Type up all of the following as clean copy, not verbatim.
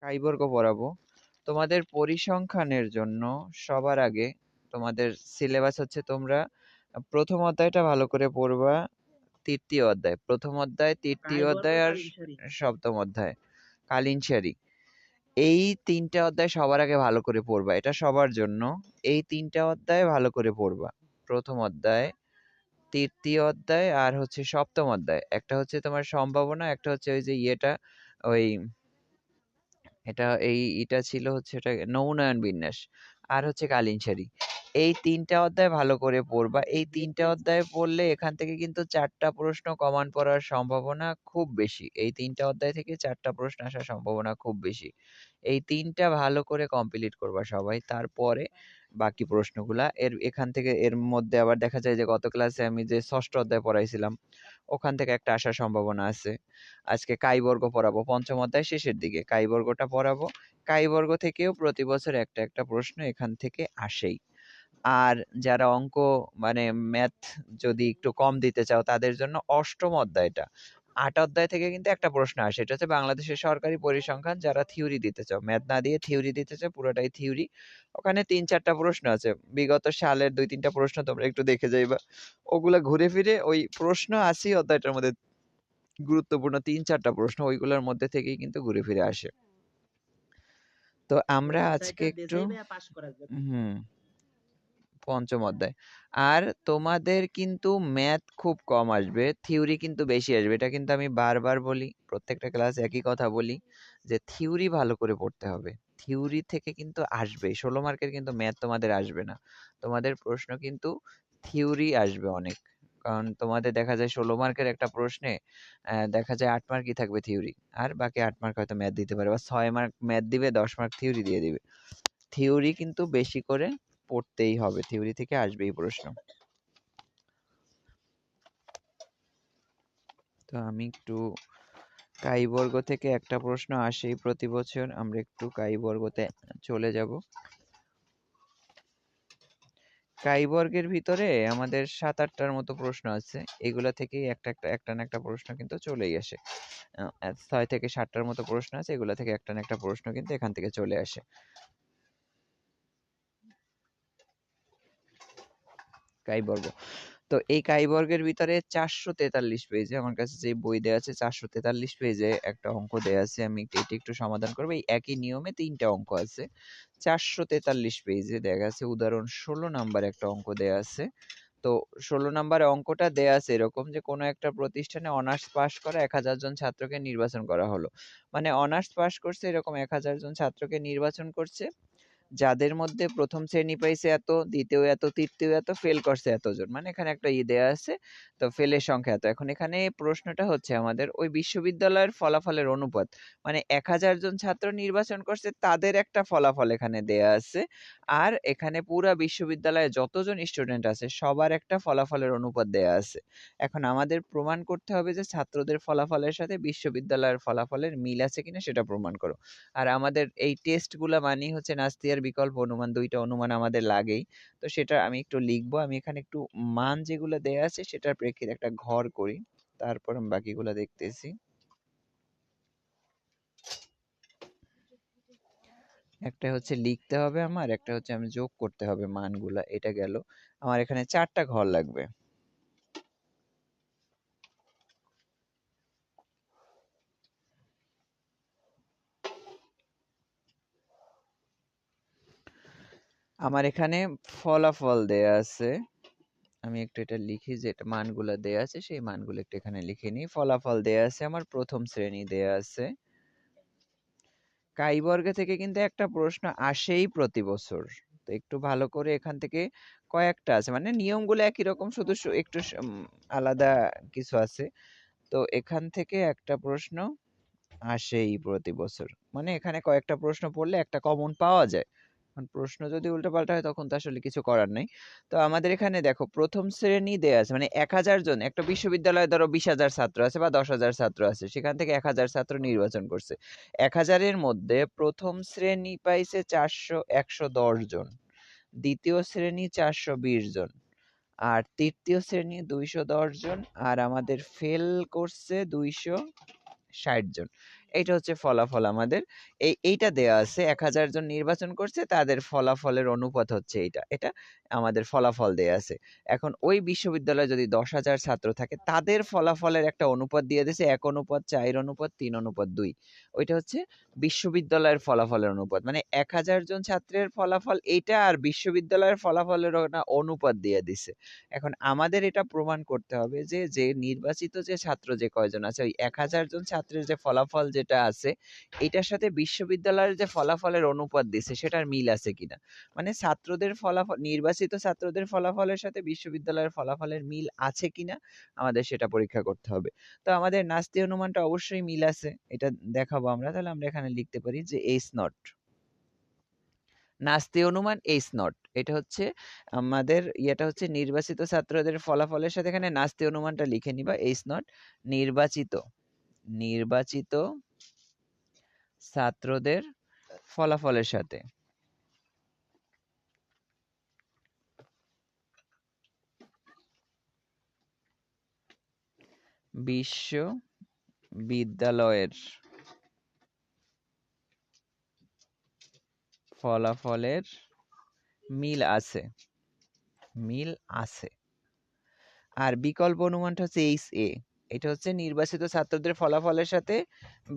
কাইবর্গ পড়াবো। তোমাদের পরিসংখ্যানের জন্য সবার আগে তোমাদের সিলেবাস হচ্ছে তোমরা প্রথম অধ্যায়টা ভালো করে পড়বা, তৃতীয় অধ্যায়, প্রথম অধ্যায়, তৃতীয় অধ্যায় আর সপ্তম অধ্যায়, কালিনশারি, এই তিনটা অধ্যায় সবার আগে ভালো করে পড়বা। এটা সবার জন্য। এই তিনটা অধ্যায় ভালো করে পড়বা। প্রথম অধ্যায়, তৃতীয় অধ্যায় আর হচ্ছে সপ্তম অধ্যায়। একটা হচ্ছে তোমার সম্ভাবনা, একটা হচ্ছে ওই যে ইয়েটা, ওই এটা ছিল হচ্ছে এটা নৌউন্নয়ন বিন্যাস, আর হচ্ছে কালিনশারি। এই তিনটা অধ্যায় ভালো করে পড়বা। এই তিনটা অধ্যায় পড়লে এখান থেকে কিন্তু 4টা প্রশ্ন কমন পড়ার সম্ভাবনা খুব বেশি। এই তিনটা অধ্যায় থেকে 4টা প্রশ্ন আসার সম্ভাবনা খুব বেশি। এই তিনটা ভালো করে কমপ্লিট করবা সবাই। তারপরে বাকি প্রশ্নগুলা এখান থেকে, এর মধ্যে আবার দেখা যায় যে গত ক্লাসে আমি যে ষষ্ঠ অধ্যায় পড়াইছিলাম ওখান থেকে একটা আসার সম্ভাবনা আছে। আজকে কাই বর্গ পড়াবো, পঞ্চম অধ্যায় শেষের দিকে কাই বর্গটা পড়াবো। কাই বর্গ থেকেও প্রতি বছর একটা একটা প্রশ্ন এখান থেকে আসেই। আর যারা অঙ্ক মানে ম্যাথ যদি একটু কম দিতে চাও তাদের জন্য অষ্টম অধ্যায়টা, 8 অধ্যায় থেকে কিন্তু একটা প্রশ্ন আসে। এটা হচ্ছে বাংলাদেশের সরকারি পরিসংখ্যান। যারা থিওরি দিতে চাও, ম্যাথ না দিয়ে থিওরি দিতে চাও, পুরোটাই থিওরি। ওখানে 3-4টা প্রশ্ন আছে, বিগত সালের 2-3টা প্রশ্ন তোমরা একটু দেখে যাইবা। ওগুলা ঘুরে ফিরে ওই প্রশ্ন 80 অধ্যায়টার মধ্যে গুরুত্বপূর্ণ 3-4টা প্রশ্ন ওইগুলোর মধ্যে থেকেই কিন্তু ঘুরে ফিরে আসে। তো আমরা আজকে একটু হুম, পঞ্চম অধ্যায়। আর তোমাদের কিন্তু ম্যাথ খুব কম আসবে, থিওরি কিন্তু বেশি আসবে। এটা কিন্তু আমি বারবার বলি, প্রত্যেকটা ক্লাস একই কথা বলি যে থিওরি ভালো করে পড়তে হবে। থিওরি থেকে কিন্তু আসবে 16 মার্কের, কিন্তু ম্যাথ তোমাদের আসবে না। তোমাদের প্রশ্ন কিন্তু থিওরি আসবে অনেক। কারণ তোমাদের দেখা যায় 16 মার্কের একটা প্রশ্নে দেখা যায় 8 মার্কই থাকবে থিওরি, আর বাকি 8 মার্ক হয়তো ম্যাথ দিতে পারে, বা 6 মার্ক ম্যাথ দিবে, 10 মার্ক থিওরি দিয়ে দিবে। থিওরি কিন্তু বেশি করে পড়তেই হবে, থিওরি থেকে আসবেই প্রশ্ন। তো আমি একটু কাই বর্গ থেকে একটা প্রশ্ন আসেই প্রতি বছর, আমরা একটু কাই বর্গতে চলে যাব। কাই বর্গের ভিতরে আমাদের 7-8টার মতো প্রশ্ন আছে, এগুলা থেকেই একটা না একটা প্রশ্ন কিন্তু চলেই আসে। 6 থেকে 7টার মতো প্রশ্ন আছে, এগুলা থেকে একটা না একটা প্রশ্ন কিন্তু এখান থেকে চলে আসে। কাই বর্গ, তো এই কাই বর্গের ভিতরে 443 পেজে আমার কাছে যে বই দেওয়া আছে, 443 পেজে একটা অঙ্ক দেওয়া আছে। আমি এটি একটু সমাধান করবো। এই একই নিয়মে 3টা অঙ্ক আছে। 443 পেজে দেখা আছে উদাহরণ 16 নাম্বার একটা অঙ্ক দেওয়া আছে। তো 16 নাম্বার অঙ্কটা দেয়া আছে এরকম যে কোনো একটা প্রতিষ্ঠানে অনার্স পাস করা 1000 জন ছাত্রকে নির্বাচন করা হলো। মানে অনার্স পাস করছে এরকম 1000 জন ছাত্রকে নির্বাচন করছে, যাদের মধ্যে প্রথম শ্রেণী পাইছে এত, দ্বিতীয় এত, তৃতীয় এত, ফেল করছে এতজন। মানে এখানে একটা দেয়া আছে, তো ফেলের সংখ্যা এত। এখন এখানে প্রশ্নটা হচ্ছে আমাদের ওই বিশ্ববিদ্যালয়ের ফলাফলের অনুপাত, মানে 1000 জন ছাত্র নির্বাচন করছে তাদের একটা ফলাফল এখানে দেয়া আছে। আর এখানে পুরা বিশ্ববিদ্যালয়ে যতজন স্টুডেন্ট আছে সবার একটা ফলাফলের অনুপাত দেয়া আছে। এখন আমাদের প্রমাণ করতে হবে যে ছাত্রদের ফলাফলের সাথে বিশ্ববিদ্যালয়ের ফলাফলের মিল আছে কিনা সেটা প্রমাণ করো। আর আমাদের এই টেস্টগুলা মানেই হচ্ছে নাস্তি আর বিকল্প অনুমান, 2টা অনুমান আমাদের লাগেই। তো সেটা আমি একটু লিখবো। আমি এখানে একটু মান যেগুলো দেয়া আছে সেটার প্রেক্ষিতে একটা ঘর করি, তারপর আমি বাকিগুলা দেখতেছি। একটা হচ্ছে লিখতে হবে আমার, একটা হচ্ছে আমি যোগ করতে হবে মানগুলা। এটা গেল, আমার এখানে 4টা ঘর লাগবে। আমার এখানে ফলাফল দেয়া আছে, আমি একটু এটা লিখি যে এটা মানগুলা দেয়া আছে, সেই মানগুলো একটু এখানে লিখে নিই। ফলাফল দেয়া আছে আমার প্রথম শ্রেণী দেয়া আছে। কাই বর্গ থেকে কিন্তু একটা প্রশ্ন আসেই প্রতি বছর। তো একটু ভালো করে এখান থেকে কয়েকটা আছে, মানে নিয়মগুলো একই রকম, শুধু একটু আলাদা কিছু আছে। তো এখান থেকে একটা প্রশ্ন আসেই প্রতি বছর, মানে এখানে কয়েকটা প্রশ্ন পড়লে একটা কমন পাওয়া যায়। প্রশ্ন যদি উল্টোপাল্টা হয় তখন তো আসলে কিছু করার নেই। তো আমাদের এখানে দেখো প্রথম শ্রেণী দেয়া আছে, মানে 1000 জন, একটা বিশ্ববিদ্যালয়ে ধরো 20,000 ছাত্র আছে বা 10,000 ছাত্র আছে, সেখান থেকে 1000 ছাত্র নির্বাচন করছে। 1000-এর মধ্যে প্রথম শ্রেণী পাইছে 110 জন, দ্বিতীয় শ্রেণী 420 জন, আর তৃতীয় শ্রেণী 210 জন, আর আমাদের ফেল করছে 260 জন। এইটা হচ্ছে ফলাফল আমাদের। এইটা দেয়া আছে ১,০০০ জন নির্বাচন করছে, তাদের ফলাফলের অনুপাত হচ্ছে এইটা। এটা আমাদের ফলাফল দেয়া আছে। এখন ওই বিশ্ববিদ্যালয়ে যদি ১০,০০০ ছাত্র থাকে, তাদের ফলাফলের একটা অনুপাত দিয়ে দিছে ১:৪:৩:২। ওইটা হচ্ছে বিশ্ববিদ্যালয়ের ফলাফলের অনুপাত। মানে ১,০০০ জন ছাত্রের ফলাফল এইটা, আর বিশ্ববিদ্যালয়ের ফলাফলের একটা অনুপাত দিয়ে দিছে। এখন আমাদের এটা প্রমাণ করতে হবে যে নির্বাচিত যে ছাত্র যে কয়জন আছে, ওই ১,০০০ জন ছাত্রের যে ফলাফল যেটা আছে, এটার সাথে বিশ্ববিদ্যালয়ের যে ফলাফলের অনুপাত দিছে সেটার মিল আছে কিনা। মানে ছাত্রদের ফলাফল, নির্বাচিত ছাত্রদের ফলাফলের সাথে বিশ্ববিদ্যালয়ের ফলাফলের মিল আছে কিনা আমাদের সেটা পরীক্ষা করতে হবে। তো আমাদের নাস্তি অনুমানটা অবশ্যই মিল আছে, এটা দেখাবো আমরা। তাহলে আমরা এখানে লিখতে পারি যে এইচ নট, নাস্তি অনুমান এইচ নট। এটা হচ্ছে আমাদের ইয়েটা হচ্ছে নির্বাচিত ছাত্রদের ফলাফলের সাথে এখানে নাস্তি অনুমানটা লিখে নিবা এইচ নট, নির্বাচিত নির্বাচিত ছাত্রদের ফলাফলের সাথে বিশ্ববিদ্যালয়ের ফলাফলের মিল আছে, মিল আছে। আর বিকল্প অনুমানটা হচ্ছে এইচ এ, এটা হচ্ছে নির্বাচিত ছাত্রদের ফলাফলের সাথে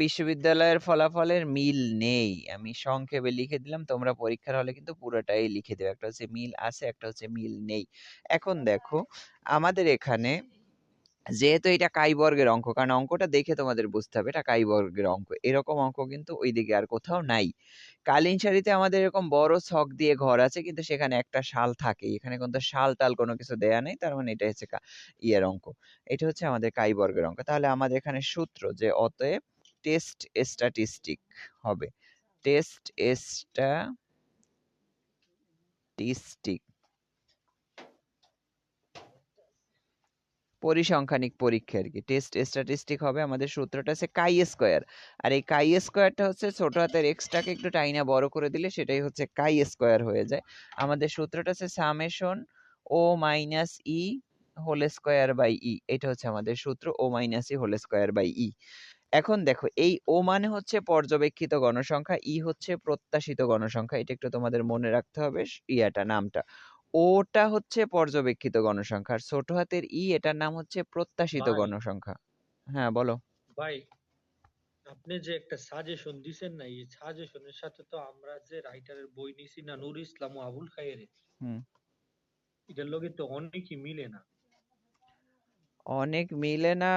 বিশ্ববিদ্যালয়ের ফলাফলের মিল নেই। আমি সংক্ষেপে লিখে দিলাম, তোমরা পরীক্ষার হলে কিন্তু পুরোটাই লিখে দেবে। একটা হচ্ছে মিল আছে, একটা হচ্ছে মিল নেই। এখন দেখো আমাদের এখানে যেহেতু এটা কাই বর্গের অঙ্ক, কারণ অঙ্কটা দেখে তোমাদের বুঝতে হবে এটা কাই বর্গের অঙ্ক, এরকম অঙ্ক কিন্তু ওইদিকে আর কোথাও নাই। কালীন শাড়িতে আমাদের এরকম বড় ছক দিয়ে ঘর আছে, কিন্তু সেখানে একটা শাল থাকে, এখানে কিন্তু শাল টাল কোনো কিছু দেয়া নেই, তার মানে এটা হচ্ছে ইয়ের অঙ্ক। এটা হচ্ছে আমাদের কাই বর্গের অঙ্ক। তাহলে আমাদের এখানে সূত্র যে অতএব টেস্ট স্ট্যাটিস্টিক হবে, টেস্ট স্ট্যাটিস্টিক পরিসংখ্যানিক পরীক্ষা আর কি, টেস্ট স্ট্যাটিস্টিক হবে। আমাদের সূত্রটা আছে কাই স্কোয়ার, আর এই কাই স্কোয়ারটা হচ্ছে ছোট হাতের এক্সটাকে একটু টাইনা বড় করে দিলে সেটাই হচ্ছে কাই স্কোয়ার হয়ে যায়। আমাদের সূত্রটা আছে summation O minus E whole square by E, এটা হচ্ছে আমাদের সূত্র, O minus E whole square by E. এখন দেখো এই ও মানে হচ্ছে পর্যবেক্ষিত গণসংখ্যা, ই হচ্ছে প্রত্যাশিত গণসংখ্যা, এটা একটু তোমাদের মনে রাখতে হবে ইয়াটা নামটা। ওটা হচ্ছে পর্যবেক্ষিত গণসংখ্যা, আর ছোট হাতের ই এটার নাম হচ্ছে প্রত্যাশিত ভাই গণসংখ্যা। হ্যাঁ বলো। ভাই আপনি যে একটা সাজেশন দিছেন না, এই সাজেশনের সাথে তো আমরা যে রাইটারের বই নিছি না, নুর ইসলাম ও আবুল খায়ের, হুম, এটার লগে তো অনেকই মিলে না। অনেক মিলে না,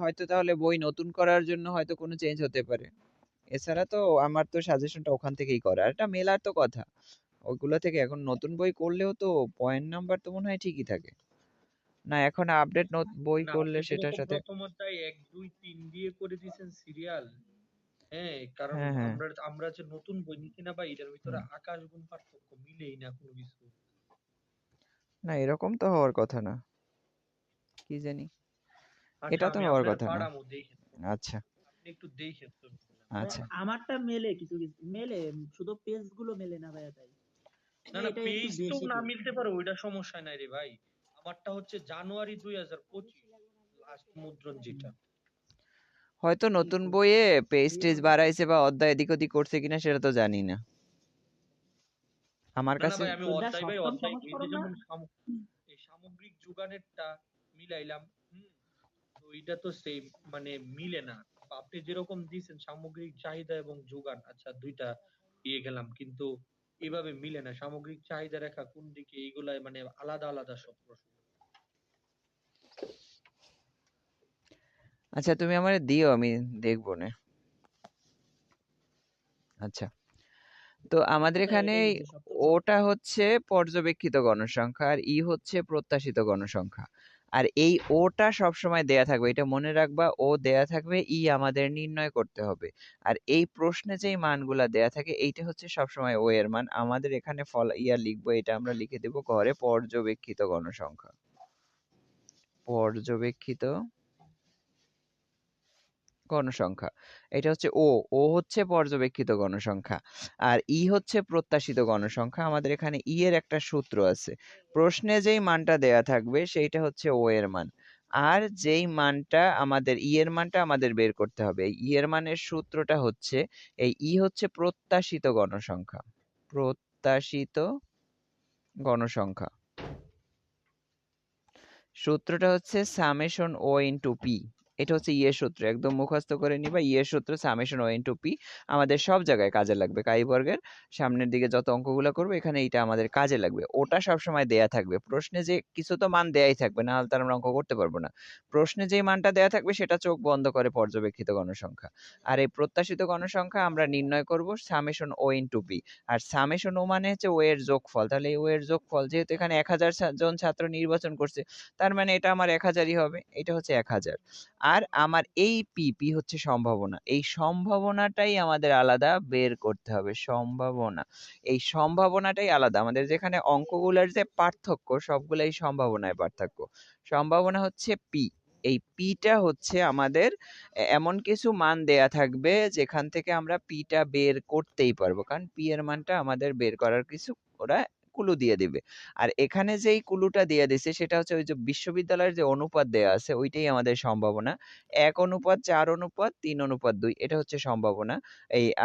হয়তো তাহলে বই নতুন করার জন্য হয়তো কোনো চেঞ্জ হতে পারে। এছাড়া তো আমার তো সাজেশনটা ওখান থেকেই করা, আর এটা মেলার তো কথা ওইগুলো থেকে। এখন নতুন বই করলেও তো পয়েন্ট নাম্বার তো মনে হয় ঠিকই থাকে না, এখন আপডেট বই না, করলে আপনি সেটার যেরকম সাথে। প্রথম অধ্যায় 1 2 3 দিয়ে করে দিয়েছেন সিরিয়াল, হ্যাঁ, কারণ হ্যাঁ হ্যাঁ। আমরা আমরা যে নতুন বই নিচ্ছি না ভাই, এটার ভিতরে হুম। আকাশ গুণ পার্থক্য মিলেই না কোনো কিছু। না এরকম তো হওয়ার কথা না, কি জানি, আচ্ছা, এটা তো আমি হওয়ার আপনার কথা না। পাড়ামো দেখেন, আচ্ছা আপনি একটু দেখেন তো। আচ্ছা। আমারটা মেলে, কিছু কিছু মেলে, শুধু পেজ গুলো মেলে না ভাইয়া, তাই না না, এটা একটু পেজ তো বেশি না করে। মিলতে পারে, ওইটা সমস্যা নাই রে ভাই। আমারটা হচ্ছে জানুয়ারি 2025 লাস্ট মুদ্রণ যেটা। হয়তো নতুন বইয়ে পেজ টেজ বাড়াইছে বা অধ্যায় এদিক ওদিক করছে কিনা সেটা তো জানি না আমার না না কাছে। ভাই, আমি এটা অধ্যায় ভাই সপ্তম অধ্যায় এই যে সংস্করণ না? যেমন এই সামগ্রিক যোগানেরটা মিলাইলাম, হুম, তো এটা তো সেম, মানে মিলে না। আপনি যেরকম দিয়েছেন সামগ্রিক চাহিদা এবং যোগান, আচ্ছা দুইটা দিয়ে গেলাম, কিন্তু এভাবে মিলে না। সামগ্রিক চাহিদা রেখা কোন দিকে, এইগুলাই মানে আলাদা আলাদা সব প্রশ্ন। আচ্ছা তুমি আমারে দিও, আমি দেখবো না। আচ্ছা, তো আমাদের কোথায় এখানে এটাই দিছে সপ্তম ওটা সংস্করণ? হচ্ছে পর্যবেক্ষিত গণসংখ্যা, আর ই হচ্ছে প্রত্যাশিত গণসংখ্যা। আর এই ওটা সবসময় দেয়া থাকবে, এটা মনে রাখবা, ও দেয়া থাকবে, ই আমাদের নির্ণয় করতে হবে। আর এই প্রশ্নে যেই মানগুলা দেয়া থাকে এইটা হচ্ছে সবসময় ও এর মান। আমাদের এখানে লিখবো, এটা আমরা লিখে দেবো ঘরে, পর্যবেক্ষিত গণসংখ্যা, পর্যবেক্ষিত গণসংখ্যা। এটা হচ্ছে ও, ও হচ্ছে পর্যবেক্ষিত গণসংখ্যা, আর ই হচ্ছে প্রত্যাশিত গণসংখ্যা। আমাদের এখানে ই এর একটা সূত্র আছে, প্রশ্নে যেই মানটা দেয়া থাকবে সেইটা হচ্ছে ও এর মান। আর যেই মানটা আমাদের ই এর মানটা আমাদের বের করতে হবে। ই এর মানের সূত্রটা হচ্ছে এই ই হচ্ছে প্রত্যাশিত গণসংখ্যা। প্রত্যাশিত গণসংখ্যা। সূত্রটা হচ্ছে সামেশন ও ইনটু পি। এটা হচ্ছে ই এর সূত্র, একদম মুখস্থ করে নিবা। ই এর সূত্র সামেশন ও ইনটু পি আমাদের সব জায়গায় কাজে লাগবে। কাই বর্গের সামনের দিকে যত অঙ্কগুলো করবে এখানে এইটা আমাদের কাজে লাগবে। ওটা সবসময় দেয়া থাকবে প্রশ্নে, যে কিছু তো মান দেয়াই থাকবে, না হলে তার আমরা অঙ্ক করতে পারবো না। প্রশ্নে যেই মানটা দেয়া থাকবে সেটা চোখ বন্ধ করে পর্যবেক্ষিত গণসংখ্যা। আর এই প্রত্যাশিত গণসংখ্যা আমরা নির্ণয় করব সামেশন ও ইনটু পি। আর সামেশন ও মানে হচ্ছে ও এর যোগফল। তাহলে এই ও এর যোগফল, যেহেতু এখানে 1000 জন ছাত্র নির্বাচন করছে, তার মানে এটা আমার 1000ই হবে। এটা হচ্ছে 1000। আর আমার এই পি হচ্ছে সম্ভাবনা। এই সম্ভাবনাটাই আমাদের আলাদা বের করতে হবে। সম্ভাবনা, এই সম্ভাবনাটাই আলাদা। আমাদের যেখানে অঙ্কগুলোর যে পার্থক্য সবগুলাই সম্ভাবনায় পার্থক্য। সম্ভাবনা হচ্ছে পি। এই পিটা হচ্ছে আমাদের এমন কিছু মান দেয়া থাকবে যেখান থেকে আমরা পিটা বের করতেই পারবো, কারণ পি এর মানটা আমাদের বের করার কিছু ওরা কুলু দিয়ে দিবে। আর এখানে যেই কুলুটা দিয়ে দিছে সেটা হচ্ছে ওই যে বিশ্ববিদ্যালয়ের যে অনুপাত দেয়া আছে ওইটাই আমাদের সম্ভাবনা। 1:4:3:2 এটা হচ্ছে সম্ভাবনা।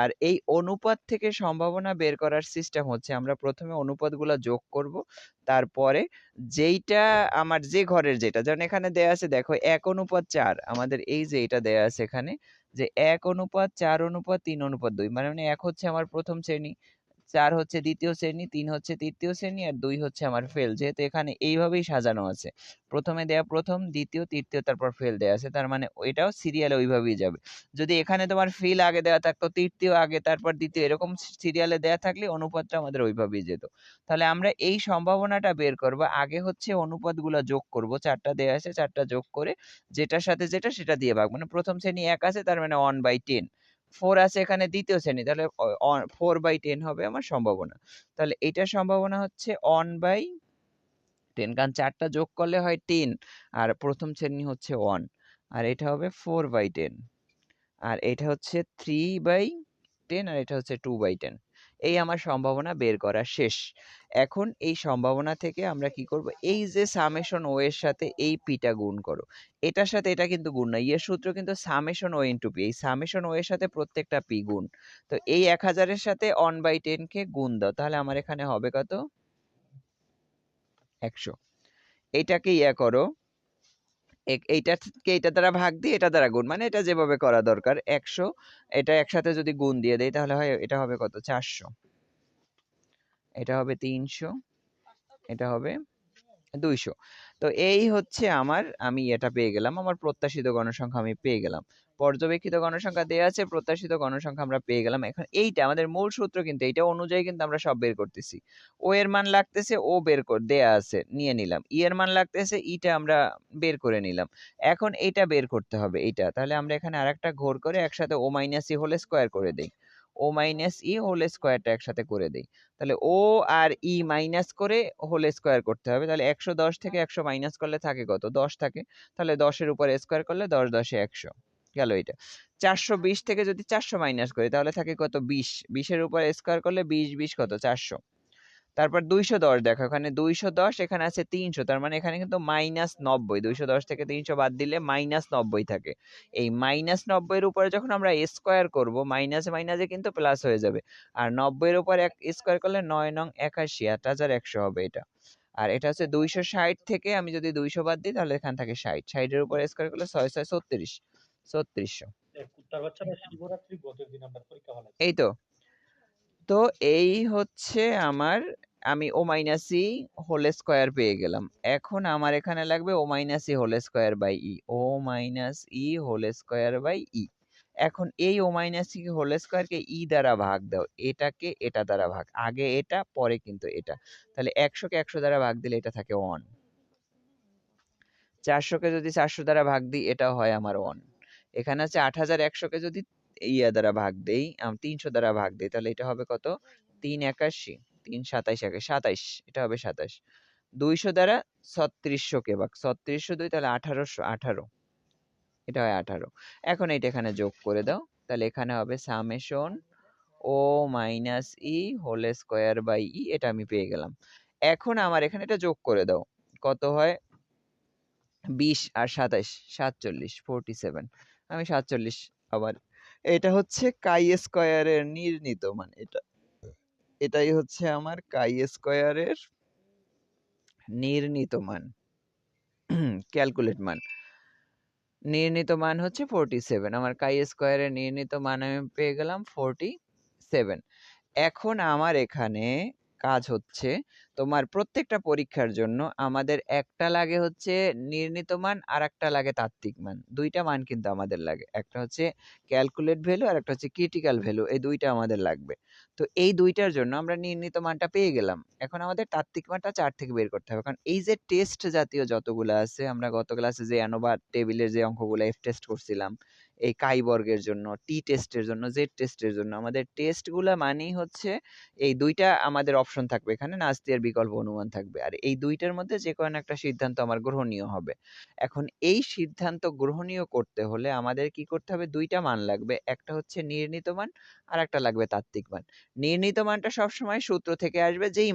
আর এই অনুপাত থেকে সম্ভাবনা বের করার সিস্টেম হচ্ছে আমরা প্রথমে অনুপাতগুলা যোগ করব, তারপরে যেইটা আমার যে ঘরের যেটা, যেমন এখানে দেয়া আছে দেখো 1:4, আমাদের এই যে এটা দেয়া আছে এখানে যে 1:4:3:2, মানে 1 হচ্ছে আমার প্রথম শ্রেণী, 4 হচ্ছে দ্বিতীয় শ্রেণী, 3 হচ্ছে তৃতীয় শ্রেণী, আর 2 হচ্ছে আমার ফেল। যেহেতু এখানে এইভাবেই সাজানো আছে, প্রথমে দেয়া প্রথম, দ্বিতীয়, তৃতীয়, তারপর ফেল দেয়া আছে, তার মানে এটাও সিরিয়ালে ওইভাবেই যাবে। যদি এখানে তোমার ফেল আগে দেওয়া থাকতো, তৃতীয় আগে, তারপর দ্বিতীয়, এরকম সিরিয়ালে দেয়া থাকলে অনুপাতটা আমাদের ওইভাবেই যেত। তাহলে আমরা এই সম্ভাবনাটা বের করব। আগে হচ্ছে অনুপাতগুলো যোগ করব, 4টা দেয়া আছে, 4টা যোগ করে যেটার সাথে যেটা সেটা দিয়ে ভাগ। মানে প্রথম শ্রেণী 1 আছে, তার মানে 1/10। 4 আছে এখানে দ্বিতীয় শ্রেণী, তাহলে 4/10 হবে আমার সম্ভাবনা। তাহলে এটার সম্ভাবনা হচ্ছে 1/10, কারণ 4টা যোগ করলে হয় 10, আর প্রথম শ্রেণী হচ্ছে 1, আর এটা হবে 4/10, আর এটা হচ্ছে 3/10, আর এটা হচ্ছে 2/10। এই আমার সম্ভাবনা বের করা শেষ। এখন এই সম্ভাবনা থেকে আমরা কি করব, এই যে সামেশন ও এর সাথে এই পিটা গুণ করো। এটার সাথে এটা কিন্তু গুণ না, এর সূত্র কিন্তু সামেশন ও ইনটু পি। এই সামেশন ও এর সাথে প্রত্যেকটা পি গুণ। তো এই 1000 এর সাথে 1/10 কে গুণ দাও, তাহলে আমার এখানে হবে কত, 100। এইটাকে করো, এইটাকে এইটা দ্বারা ভাগ দিয়ে এটা দ্বারা গুণ, মানে এটা যেভাবে করা দরকার। 100 এটা একসাথে যদি গুণ দিয়ে দেই তাহলে হয় এটা হবে কত, 400, এটা হবে 300, এটা হবে 200। তো এই হচ্ছে আমার, আমি এটা পেয়ে গেলাম, আমার প্রত্যাশিত গণসংখ্যা আমি পেয়ে গেলাম। পর্যবেক্ষিত গণসংখ্যা দেয়া আছে, প্রত্যাশিত গণসংখ্যা আমরা পেয়ে গেলাম। এখন এইটা আমাদের মূল সূত্র, কিন্তু এইটা অনুযায়ী কিন্তু আমরা সব বের করতেছি। ও এর মান লাগতেছে, ও বের করে দেয়া আছে, নিয়ে নিলাম। ই এর মান লাগতেছে, ইটা আমরা বের করে নিলাম। এখন এইটা বের করতে হবে এইটা, তাহলে আমরা এখানে আরেকটা ঘোর করে একসাথে ও মাইনাস ই হোল স্কয়ার করে দেই। ও মাইনাস ই হোল স্কয়ারটা একসাথে করে দেই। তাহলে ও আর ই মাইনাস করে হোল স্কয়ার করতে হবে। তাহলে 110 থেকে 100 মাইনাস করলে থাকে কত, 10 থাকে। তাহলে 10 এর উপর স্কয়ার করলে 10 10 100 গেল। এটা 420 থেকে যদি 400 মাইনাস করি তাহলে থাকে কত, 20। 20 এর উপর স্কয়ার করলে 20 20 কত, 400। তারপর 210 দেখো, এখানে 210, এখানে আছে 300, তার মানে এখানে কিন্তু -90। 210 থেকে 300 বাদ দিলে -90 থাকে। এই -90 এর উপরে যখন আমরা স্কয়ার করব, মাইনাসে মাইনাসে কিন্তু প্লাস হয়ে যাবে। আর 90 এর উপর স্কয়ার করলে 9 9 81, 8100 হবে এটা। আর এটা হচ্ছে 260 থেকে আমি যদি 200 বাদ দিই তাহলে এখান থেকে 60, 60 এর উপর স্কয়ার করলে 6 6 36, 3600। কুত্তার বাচ্চারা শিবরাত্রি ব্রতের দিন আমরা পরীক্ষা হলে এই তো। তো এই হচ্ছে আমার, আমি O minus E whole square পেয়ে গেলাম। এখন আমার এখানে লাগবে O minus E whole square by E, O minus E whole square by E. এখন এই ও মাইনাস ই হোল স্কয়ারকে ই দ্বারা ভাগ দাও, এটাকে এটা দ্বারা ভাগ, আগে এটা পরে কিন্তু এটা। তাহলে 100 কে 100 দ্বারা ভাগ দিলে এটা থাকে 1। 400 কে যদি 400 দ্বারা ভাগ দিই এটাও হয় আমার 1। এখানে আছে 8100 কে যদি ইয়া দ্বারা ভাগ দেই, 300 দ্বারা ভাগ দেই, তাহলে এটা হবে কত, 381, 3 27, 27, এটা হবে 27। 200 দ্বারা 3600 কে ভাগ, 3600 2, তাহলে 1818, এটা হয় 18। এখন এইটা এখানে যোগ করে দাও, তাহলে এখানে হবে summation O minus E whole square by E, এটা আমি পেয়ে গেলাম। এখন আমার এখানে এটা যোগ করে দাও, কত হয়, 20 আর 27 47 47 আমি 47 আবার এটা হচ্ছে কাই স্কয়ারের নির্ণীত মান এটাই হচ্ছে আমার কাই স্কয়ারের নির্ণীত মান ক্যালকুলেট মান নির্ণীত মান হচ্ছে 47 আমার কাই স্কয়ারের নির্ণীত মান আমি পেয়ে গেলাম 47 এখন আমার এখানে কাজ হচ্ছে তোমার প্রত্যেকটা পরীক্ষার জন্য আমাদের একটা লাগে হচ্ছে নির্ণীত মান আর একটা লাগে তাত্ত্বিক মান দুইটা মান কিন্তু আমাদের লাগে একটা হচ্ছে ক্যালকুলেট ভ্যালু আর একটা হচ্ছে ক্রিটিক্যাল ভ্যালু এই দুইটা আমাদের লাগবে তো এই দুইটার জন্য আমরা নির্ণীত মানটা পেয়ে গেলাম এখন আমাদের তাত্ত্বিক মানটা 4 থেকে বের করতে হবে কারণ এই যে টেস্ট জাতীয় যতগুলো আছে আমরা গত ক্লাসে যে অ্যানোভা টেবিলের যে অঙ্কগুলো এফ টেস্ট করছিলাম এই কাই বর্গের জন্য টি টেস্টের জন্য জেড টেস্টের জন্য আমাদের টেস্টগুলা মানেই হচ্ছে এই দুইটা আমাদের অপশন থাকবে এখানে নাস্তি আর বিকল্প অনুমান থাকবে আর এই দুইটার মধ্যে যে কোনো একটা সিদ্ধান্ত আমার গ্রহণীয় হবে এখন এই সিদ্ধান্ত গ্রহণীয় করতে হলে আমাদের কি করতে হবে দুইটা মান লাগবে একটা হচ্ছে নির্ণীত মান আর একটা লাগবে তাত্ত্বিক মান নির্ণীত মানটা সবসময় সূত্র থেকে আসবে যেই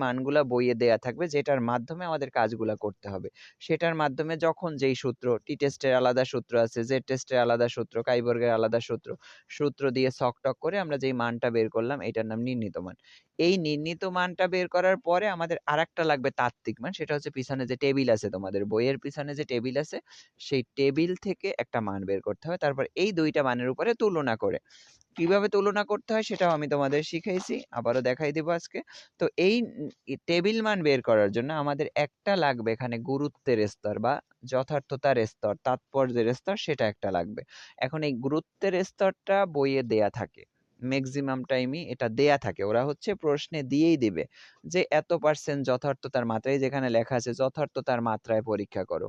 মানগুলা বইয়ে দেয়া থাকবে যেটার মাধ্যমে আমাদের কাজগুলা করতে হবে সেটার মাধ্যমে যখন যেই সূত্র টি টেস্টের আলাদা সূত্র আছে জেড টেস্টের আলাদা সূত্র কাই বর্গের আলাদা সূত্র দিয়ে ছক-টক করে আমরা যেই মানটা বের করলাম এটার নাম নির্ণীত মান এই নির্ণীত মানটা বের করার পরে আমাদের আরেকটা লাগবে তাত্ত্বিক মান সেটা হচ্ছে পিছনে যে টেবিল আছে তোমাদের বইয়ের পিছনে যে টেবিল আছে সেই টেবিল থেকে একটা মান বের করতে হবে তারপর এই দুইটা মানের উপরে তুলনা করে কিভাবে তুলনা করতে হয় সেটাও আমি তোমাদের শিখাইছি আবারও দেখাই দিব আজকে তো এই টেবিল মান বের করার জন্য আমাদের একটা লাগবে এখানে গুরুত্বের স্তর বা যথার্থতার স্তর তাৎপর্যের স্তর সেটা একটা লাগবে এখন এই গুরুত্বের স্তরটা বইয়ে দেয়া থাকে ম্যাক্সিমাম টাইমই এটা দেয়া থাকে ওরা হচ্ছে প্রশ্নে দিয়েই দিবে যে এত% যথার্থতার মাত্রায় যেখানে লেখা আছে যথার্থতার মাত্রায় পরীক্ষা করো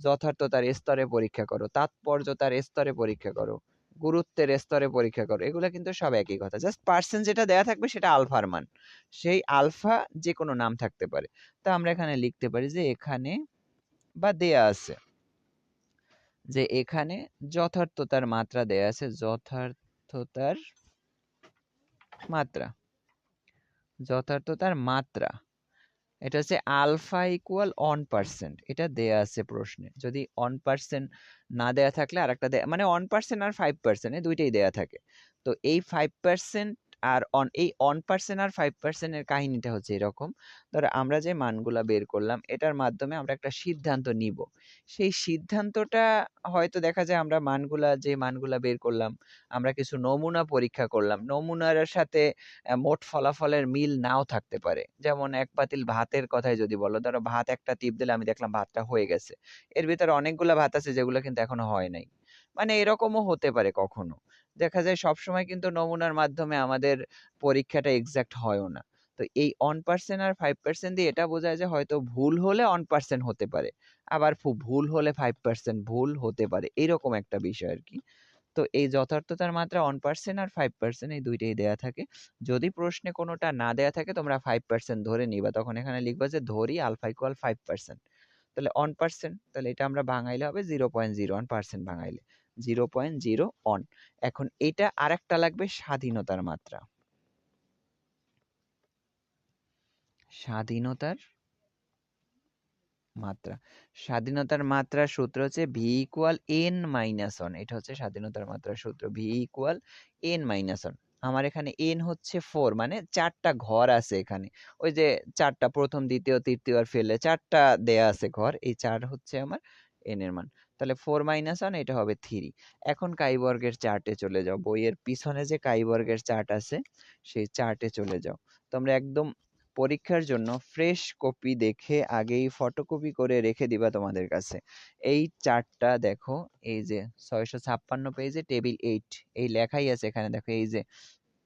যথার্থতার স্তরে পরীক্ষা করো তাৎপর্যতার স্তরে পরীক্ষা করো গুরুত্বের স্তরে পরীক্ষা করো এগুলো কিন্তু সব একই কথা জাস্ট পার্সেন্ট যেটা দেয়া থাকবে সেটা আলফার মান সেই আলফা যে কোনো নাম থাকতে পারে তা আমরা এখানে লিখতে পারি যে এখানে বা দেয়া আছে যে এখানে যথার্থতার মাত্রা দেয়া আছে যথার্থতার মাত্রা এটা হচ্ছে আলফা ইকুয়াল 1% এটা দেয়া আছে প্রশ্নে যদি 1% না দেয়া থাকলে আর একটা মানে 1% আর 5% এই দুইটাই দেয়া থাকে তো এই 5% আর এই 1% আর 5% এর কাহিনীটা হচ্ছে এরকম ধরো আমরা যে মানগুলা বের করলাম এটার মাধ্যমে আমরা একটা সিদ্ধান্ত নিব সেই সিদ্ধান্তটা হয়তো দেখা যায় আমরা যে মানগুলা বের করলাম আমরা কিছু নমুনা পরীক্ষা করলাম নমুনার সাথে মোট ফলাফলের মিল নাও থাকতে পারে যেমন এক পাতিল ভাতের কথাই যদি বলো ধরো ভাত একটা টিপ দিলে আমি দেখলাম ভাতটা হয়ে গেছে এর ভিতরে অনেকগুলা ভাত আছে যেগুলো কিন্তু এখনো হয় নাই মানে এরকমও হতে পারে কখনো দেখা যায় সবসময় কিন্তু নমুনার মাধ্যমে আমাদের পরীক্ষাটা এক্সাক্ট হয়ও না তো এই 1% আর 5% দিয়ে এটা বোঝায় যে হয়তো ভুল হলে 1% হতে পারে আবার ভুল হলে 5% ভুল হতে পারে এরকম একটা বিষয় আর কি তো এই যথার্থতার মাত্রা 1% আর 5% এই দুইটাই দেয়া থাকে যদি প্রশ্নে কোনোটা না দেয়া থাকে তোমরা 5% ধরে নিবা তখন এখানে লিখবা যে ধরি আলফা ইকুয়াল 5% তাহলে 1% তাহলে এটা আমরা ভাঙাইলে হবে 0.01% ভাঙাইলে 0.01 এখন এটা আরেকটা লাগবে স্বাধীনতার মাত্রা স্বাধীনতার মাত্রার সূত্র হচ্ছে v ইকুয়াল n-1 এটা হচ্ছে স্বাধীনতার মাত্রার সূত্র v ইকুয়াল n-1 আমার এখানে n হচ্ছে 4 মানে 4টা ঘর আছে এখানে ওই যে 4টা প্রথম দ্বিতীয় তৃতীয় আর ফেলে 4টা দেয়া আছে ঘর এই 4 হচ্ছে আমার n এর মান তাহলে 4-1 এটা হবে 3 এখন কাই বর্গের চার্টে চলে যাও বইয়ের পিছনে যে কাই বর্গের চার্ট আছে সেই চার্টে চলে যাও তোমরা একদম পরীক্ষার জন্য ফ্রেশ কপি দেখে আগেই ফটোকপি করে রেখে দিবা তোমাদের কাছে এই চার্টটা দেখো এই যে 656 পেজে টেবিল 8 এই লেখাই আছে এখানে দেখো এই যে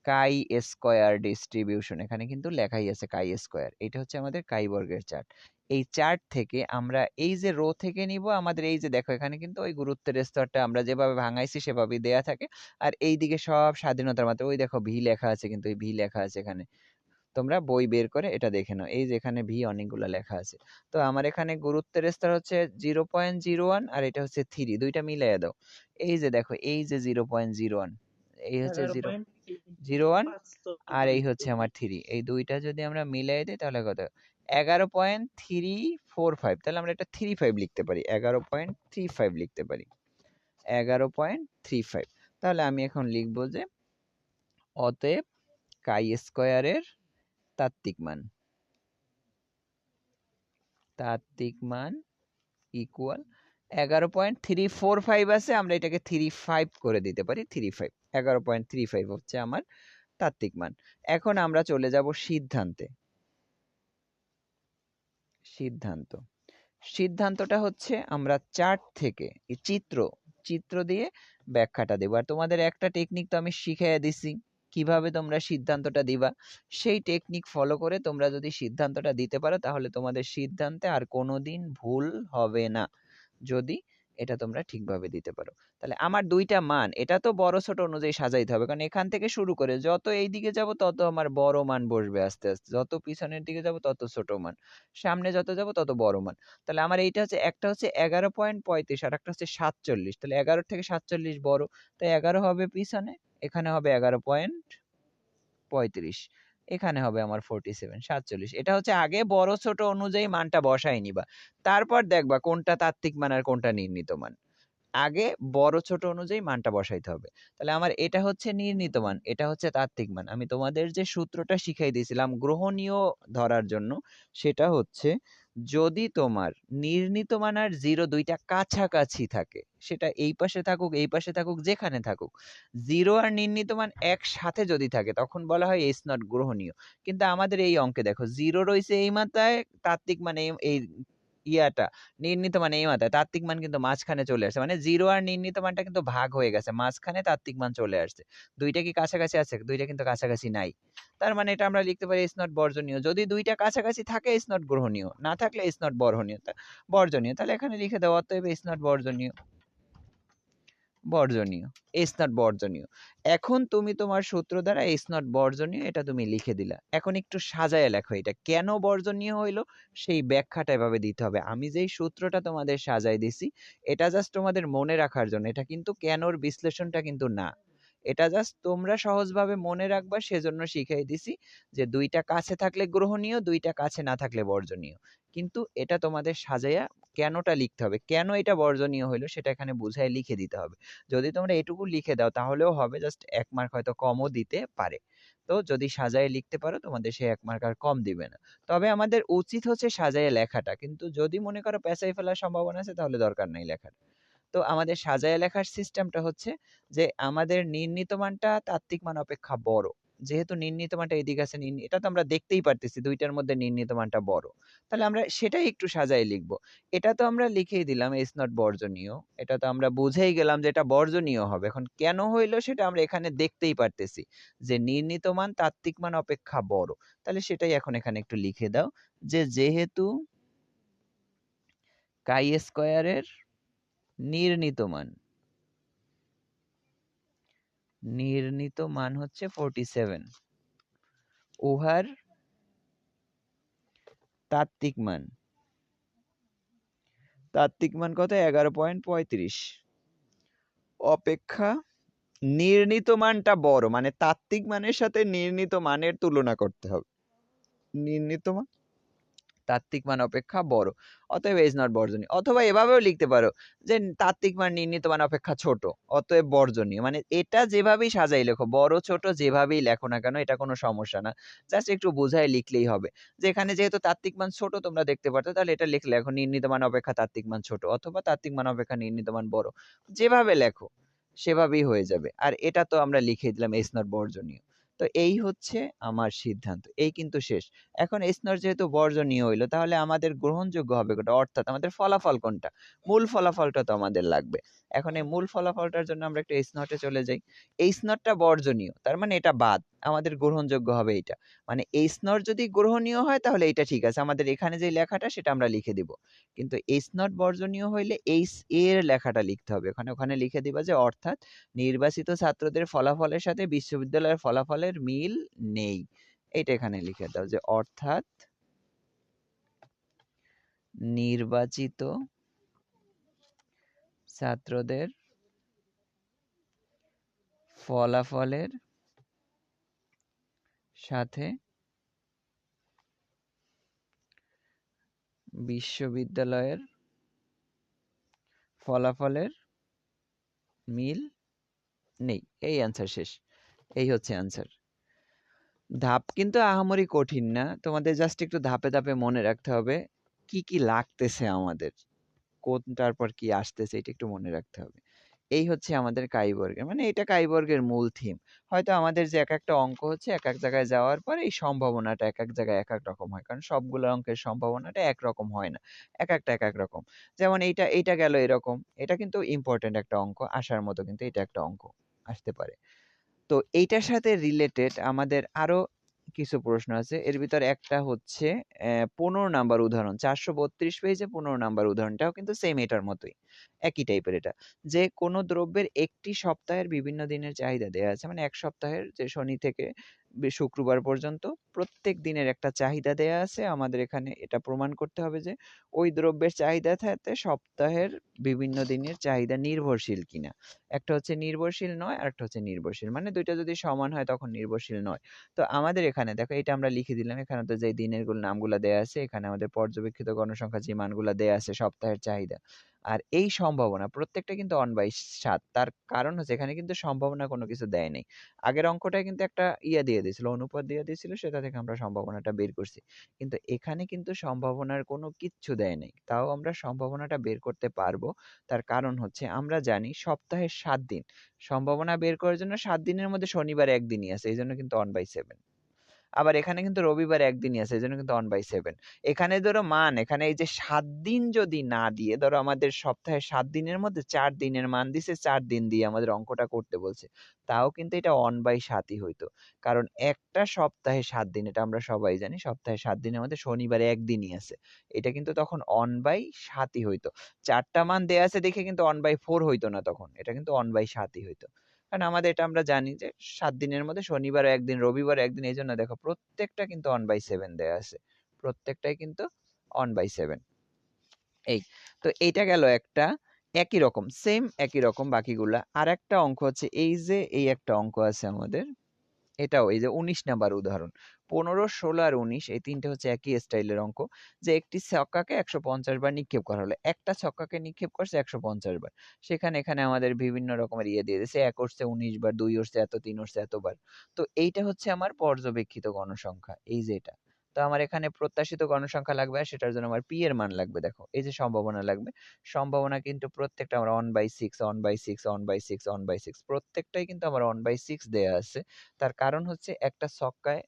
কাই স্কয়ার ডিস্ট্রিবিউশন এখানে কিন্তু লেখাই আছে কাই স্কয়ার এটা হচ্ছে আমাদের কাই বর্গের চার্ট এই চার্ট থেকে আমরা এই যে রো থেকে নিব আমাদের এই যে দেখো এখানে কিন্তু ওই গুরুত্বের স্তরটা আমরা যেভাবে ভাঙাইছি সেভাবেই দেয়া থাকে আর এই দিকে সব স্বাধীনতার মাত্রা ওই দেখো ভি লেখা আছে কিন্তু এই ভি লেখা আছে এখানে তোমরা বই বের করে এটা দেখে নাও এই যে এখানে ভি অনেকগুলো লেখা আছে তো আমার এখানে গুরুত্বের স্তর হচ্ছে 0.01 আর এটা হচ্ছে 3 দুইটা মিলাইয়া দাও এই যে দেখো এই যে 0.01 এই হচ্ছে 0.01 আর এই হচ্ছে আমার 3 এই দুইটা যদি আমরা মিলাই দিই তাহলে কত 11.345, তাহলে আমরা এটা 35 লিখতে পারি, 11.35 লিখতে পারি, 11.35। তাহলে আমি এখন লিখব যে অতএব কাই স্কয়ারের তাত্ত্বিক মান ইকুয়াল 11.345 আছে, আমরা এটাকে 35 করে দিতে পারি, 35, 11.35 হচ্ছে আমার তাত্ত্বিক মান। এখন আমরা চলে যাব সিদ্ধান্তটা হচ্ছে আমরা চার্ট থেকে চিত্র দিয়ে ব্যাখ্যাটা দেব। আর তোমাদের একটা টেকনিক তো আমি শিখিয়ে দিছি কিভাবে তোমরা সিদ্ধান্তটা দিবা, সেই টেকনিক ফলো করে তোমরা যদি সিদ্ধান্তটা দিতে পারো তাহলে তোমাদের সিদ্ধান্তে আর কোনোদিন ভুল হবে না, যদি এটা তোমরা ঠিকভাবে দিতে পারো। তাহলে আমার দুইটা মান, এটা তো বড় ছোট অনুযায়ী সাজাইতে হবে, কারণ এখান থেকে শুরু করে যত এই দিকে যাব তত আমার বড় মান বসবে আস্তে আস্তে, যত পিছনের দিকে যাব তত ছোট মান, সামনে যত যাব তত বড় মান। তাহলে আমার এইটা হচ্ছে, একটা হচ্ছে 11.35 আর একটা হচ্ছে 47, তাহলে 11 থেকে 47 বড়, তাই 11 হবে পিছনে, এখানে হবে 11.35, এখানে হবে আমার 47, 47। এটা হচ্ছে আগে বড় ছোট অনুযায়ী মানটা বসাই নিবা, তারপর দেখবা কোনটা তাত্ত্বিক মান আর কোনটা নির্ণীত মান। আগে বড় ছোট অনুযায়ী মানটা বসাইতে হবে। তাহলে আমার এটা হচ্ছে নির্ণীত মান, এটা হচ্ছে তাত্ত্বিক মান। আমি তোমাদের যে সূত্রটা শিখাই দিয়েছিলাম গ্রহণীয় ধরার জন্য, সেটা হচ্ছে যদি তোমার নির্ণীত মান আর জিরো দুইটা কাছাকাছি থাকে, সেটা এই পাশে থাকুক এই পাশে থাকুক যেখানে থাকুক, জিরো আর নির্ণীত মান একসাথে যদি থাকে তখন বলা হয় এস নট গ্রহণীয়। কিন্তু আমাদের এই অঙ্কে দেখো জিরো রয়েছে এই মাথায়, তাত্ত্বিক মানে এই ইয়াটা নির্ণীত মান এই মাথায়, তাত্ত্বিক মান কিন্তু মাঝখানে চলে আসছে, মানে জিরো আর নির্ণীত মানটা কিন্তু ভাগ হয়ে গেছে, মাঝখানে তাত্ত্বিক মান চলে আসছে। দুইটা কি কাছাকাছি আছে? দুইটা কিন্তু কাছাকাছি নাই। তার মানে এটা আমরা লিখতে পারি ইস নট বর্জনীয়। যদি দুইটা কাছাকাছি থাকে ইস নট গ্রহণীয়, না থাকলে ইস নট বর্জনীয়। তাহলে এখানে লিখে দেওয়া, অতএব ইস নট বর্জনীয়, ইস নট বর্জনীয়। এখন তুমি তোমার সূত্র দ্বারা ইস নট বর্জনীয় এটা তুমি লিখে দিলা। এখন একটু সাজায় লেখো এটা কেন বর্জনীয় হইলো, সেই ব্যাখ্যাটা এভাবে দিতে হবে। আমি যেই সূত্রটা তোমাদের সাজাই দিছি এটা জাস্ট তোমাদের মনে রাখার জন্য, এটা কিন্তু কেনর বিশ্লেষণটা কিন্তু না, এটা জাস্ট তোমরা সহজভাবে মনে রাখবা সেজন্য শিখাই দিছি যে দুইটা কাছে থাকলে গ্রহণীয়, দুইটা কাছে না থাকলে বর্জনীয়। কিন্তু এটা তোমাদের সাজাইয়া কেনটা লিখতে হবে, কেন এটা বর্জনীয় হইলো সেটা এখানে বুঝাই লিখে দিতে হবে। যদি তোমরা এটুকু লিখে দাও তাহলেও হবে, জাস্ট 1 মার্ক হয়তো কমও দিতে পারে। তো যদি সাজায় লিখতে পারো তোমাদের সেই 1 মার্ক আর কম দিবে না। তবে আমাদের উচিত হচ্ছে সাজায় লেখাটা, কিন্তু যদি মনে করো পেঁচাই ফেলার সম্ভাবনা আছে তাহলে দরকার নাই লেখার। তো আমাদের সাজায় লেখার সিস্টেমটা হচ্ছে যে আমাদের নির্ণীত মানটা তাত্ত্বিক মান অপেক্ষা বড়, যেহেতু নির্ণীত মানটা এদিকে আছে, এটা তো আমরা দেখতেই পারতেছি দুইটার মধ্যে নির্ণীত মানটা বড়, তাহলে আমরা সেটাই একটু সাজায় লিখবো। এটা তো আমরা লিখেই দিলাম ইস নট বর্জনীয়, এটা তো আমরা বুঝেই গেলাম যে এটা বর্জনীয় হবে। এখন কেন হইলো সেটা আমরা এখানে দেখতেই পারতেছি যে নির্ণীত মান তাত্ত্বিক মান অপেক্ষা বড়, তাহলে সেটাই এখন এখানে একটু লিখে দাও যে যেহেতু কাই স্কয়ারের নির্ণীত মান হচ্ছে 47, উহার তাত্ত্বিক মান কত? 11.35 অপেক্ষা নির্ণীত মানটা বড়, মানে তাত্ত্বিক মানের সাথে নির্ণীত মানের তুলনা করতে হবে, নির্ণীত মান তাত্ত্বিক মান অপেক্ষা বড়, অতএব ইজ নট বর্জনীয়। অথবা এভাবেও লিখতে পারো যে তাত্ত্বিক মান নির্ণীত মান অপেক্ষা ছোট, অতএব বর্জনীয়। মানে এটা যেভাবেই সাজাই লেখো, বড় ছোট যেভাবেই লেখো না কেন এটা কোনো সমস্যা না, জাস্ট একটু বোঝায় লিখলেই হবে। যে এখানে যেহেতু তাত্ত্বিক মান ছোট তোমরা দেখতে পারতো, তাহলে এটা লিখলে এখন নির্ণীত মান অপেক্ষা তাত্ত্বিক মান ছোট, অথবা তাত্ত্বিক মান অপেক্ষা নির্ণীত মান বড়, যেভাবে লেখো সেভাবেই হয়ে যাবে। আর এটা তো আমরা লিখে দিলাম ইজ নট বর্জনীয়। তো এই হচ্ছে আমার সিদ্ধান্ত, এই কিন্তু শেষ। এখন এস নট যেহেতু বর্জনীয় হইলো, তাহলে আমাদের গ্রহণযোগ্য হবে কোনটা, অর্থাৎ আমাদের ফলাফল কোনটা, মূল ফলাফলটা তো আমাদের লাগবে। এখন এই মূল ফলাফলটার জন্য আমরা একটু এস নটে চলে যাই। এইস নটটা বর্জনীয়, তার মানে এটা বাদ, আমাদের গ্রহণযোগ্য হবে এইটা। মানে এইস নট যদি গ্রহণীয় হয় তাহলে এইটা ঠিক আছে, আমাদের এখানে যে লেখাটা সেটা আমরা লিখে দিব। কিন্তু এইস নট বর্জনীয় হইলে এইস এর লেখাটা লিখতে হবে, ওখানে লিখে দিবা যে অর্থাৎ নির্বাচিত ছাত্রদের ফলাফলের সাথে বিশ্ববিদ্যালয়ের ফলাফলের মিল নেই, এইটা এখানে লিখে দাও যে অর্থাৎ নির্বাচিত ছাত্রদের ফলাফলের সাথে বিশ্ববিদ্যালয়ের ফলাফলের মিল নেই। এই অ্যান্সার শেষ। এই হচ্ছে অ্যান্সার। ধাপ কিন্তু আহামরি কঠিন না, তোমাদের জাস্ট একটু ধাপে ধাপে মনে রাখতে হবে কি কি লাগতেছে আমাদের, কোনটার পর কি আসতেছে, এটা একটু মনে রাখতে হবে। এই হচ্ছে আমাদের কাইবর্গের, মানে এটা কাইবর্গের মূল থিম। হয়তো আমাদের যে এক একটা অঙ্ক হচ্ছে এক এক জায়গায় যাওয়ার পর এই সম্ভাবনাটা এক এক জায়গায় এক এক রকম হয়, কারণ সবগুলো অঙ্কের সম্ভাবনাটা একরকম হয় না, এক একটা এক এক রকম। যেমন এইটা এইটা গেল এরকম, এটা কিন্তু ইম্পর্টেন্ট একটা অঙ্ক, আসার মতো, কিন্তু এটা একটা অঙ্ক আসতে পারে। তো এইটার সাথে রিলেটেড আমাদের আরো কিছু প্রশ্ন আছে। এর ভিতর একটা হচ্ছে 15 নাম্বার উদাহরণ, 432 পেজে 15 নাম্বার উদাহরণটাও কিন্তু সেম এটার মতোই, একই টাইপের। এটা যে কোনো দ্রব্যের একটি সপ্তাহের বিভিন্ন দিনের চাহিদা দেয়া আছে, মানে এক সপ্তাহের যে শনি থেকে শুক্রবার পর্যন্ত প্রত্যেক দিনের একটা চাহিদা দেয়া আছে। আমাদের এখানে এটা প্রমাণ করতে হবে যে ওই দ্রব্যের চাহিদা থাকতে সপ্তাহের বিভিন্ন দিনের চাহিদা নির্ভরশীল কিনা। একটা হচ্ছে নির্ভরশীল নয়, আর একটা হচ্ছে নির্ভরশীল, মানে দুইটা যদি সমান হয় তখন নির্ভরশীল নয়। তো আমাদের এখানে দেখো এটা আমরা লিখে দিলাম, এখানে তো যে দিনের নামগুলো দেয়া আছে, এখানে আমাদের পর্যবেক্ষিত গণসংখ্যা যে মানগুলো দেয়া আছে সপ্তাহের চাহিদা, আর এই সম্ভাবনা প্রত্যেকটা কিন্তু 1/7। তার কারণ হচ্ছে এখানে কিন্তু সম্ভাবনা কোনো কিছু দেয় নাই। আগের অঙ্কটায় কিন্তু একটা ইয়া দিয়ে দিয়েছিল, অনুপাত দিয়ে দিয়েছিল, সেটা থেকে আমরা সম্ভাবনাটা বের করছি। কিন্তু এখানে কিন্তু সম্ভাবনার কোনো কিচ্ছু দেয় নাই, তাও আমরা সম্ভাবনাটা বের করতে পারবো। তার কারণ হচ্ছে আমরা জানি সপ্তাহের 7 দিন, সম্ভাবনা বের করার জন্য 7 দিনের মধ্যে শনিবার একদিনই আছে, এই জন্য কিন্তু 1/7। আবার এখানে কিন্তু রবিবার একদিনই আছে, এই জন্য কিন্তু 1/7। এখানে ধরো মান, এখানে এই যে 7 দিন যদি না দিয়ে, ধরো আমাদের সপ্তাহে 7 দিনের মধ্যে 4 দিনের মান দিছে, 4 দিন দিয়ে আমাদের অঙ্কটা করতে বলছে, তাও কিন্তু এটা 1/7ই হইতো। কারণ একটা সপ্তাহে 7 দিন, এটা আমরা সবাই জানি, সপ্তাহে 7 দিনের মধ্যে শনিবার একদিনই আছে, এটা কিন্তু তখন 1/7ই হইতো। 4টা মান দেয়া আছে দেখে কিন্তু 1/4 হইতো না তখন, এটা কিন্তু 1/7ই হইতো। কারণ আমাদের এটা আমরা জানি যে 7 দিনের মধ্যে শনিবার একদিন, রবিবার একদিন, এই জন্য দেখো প্রত্যেকটা কিন্তু 1/7 দেয়া আছে, প্রত্যেকটাই কিন্তু 1/7। এই তো এইটা গেল একটা, একই রকম সেম একই রকম বাকিগুলা। আর একটা অঙ্ক হচ্ছে এই যে এই একটা অঙ্ক আছে আমাদের, এটাও এই যে 19 নাম্বার উদাহরণ, 15, 16 আর 19, এই তিনটে হচ্ছে একই স্টাইলের অঙ্ক। যে একটি ছক্কাকে 150 বার নিক্ষেপ করা হলো, একটা ছক্কাকে নিক্ষেপ করছে 150 বার। সেখানে এখানে আমাদের বিভিন্ন রকমের ইয়ে দিয়ে দিয়েছে, 1 উঠছে 19 বার, 2 উঠছে এত, 3 উঠছে এতবার। তো এইটা হচ্ছে আমার পর্যবেক্ষিত গণসংখ্যা, এই যে এটা। তো আমার এখানে প্রত্যাশিত গণসংখ্যা লাগবে, আর সেটার জন্য আমার পি এর মান লাগবে। দেখো এই যে সম্ভাবনা লাগবে, সম্ভাবনা কিন্তু প্রত্যেকটা আমার 1/6, 1/6, 1/6, 1/6, প্রত্যেকটাই কিন্তু আমার 1/6 দেয়া আছে। তার কারণ হচ্ছে একটা ছক্কায়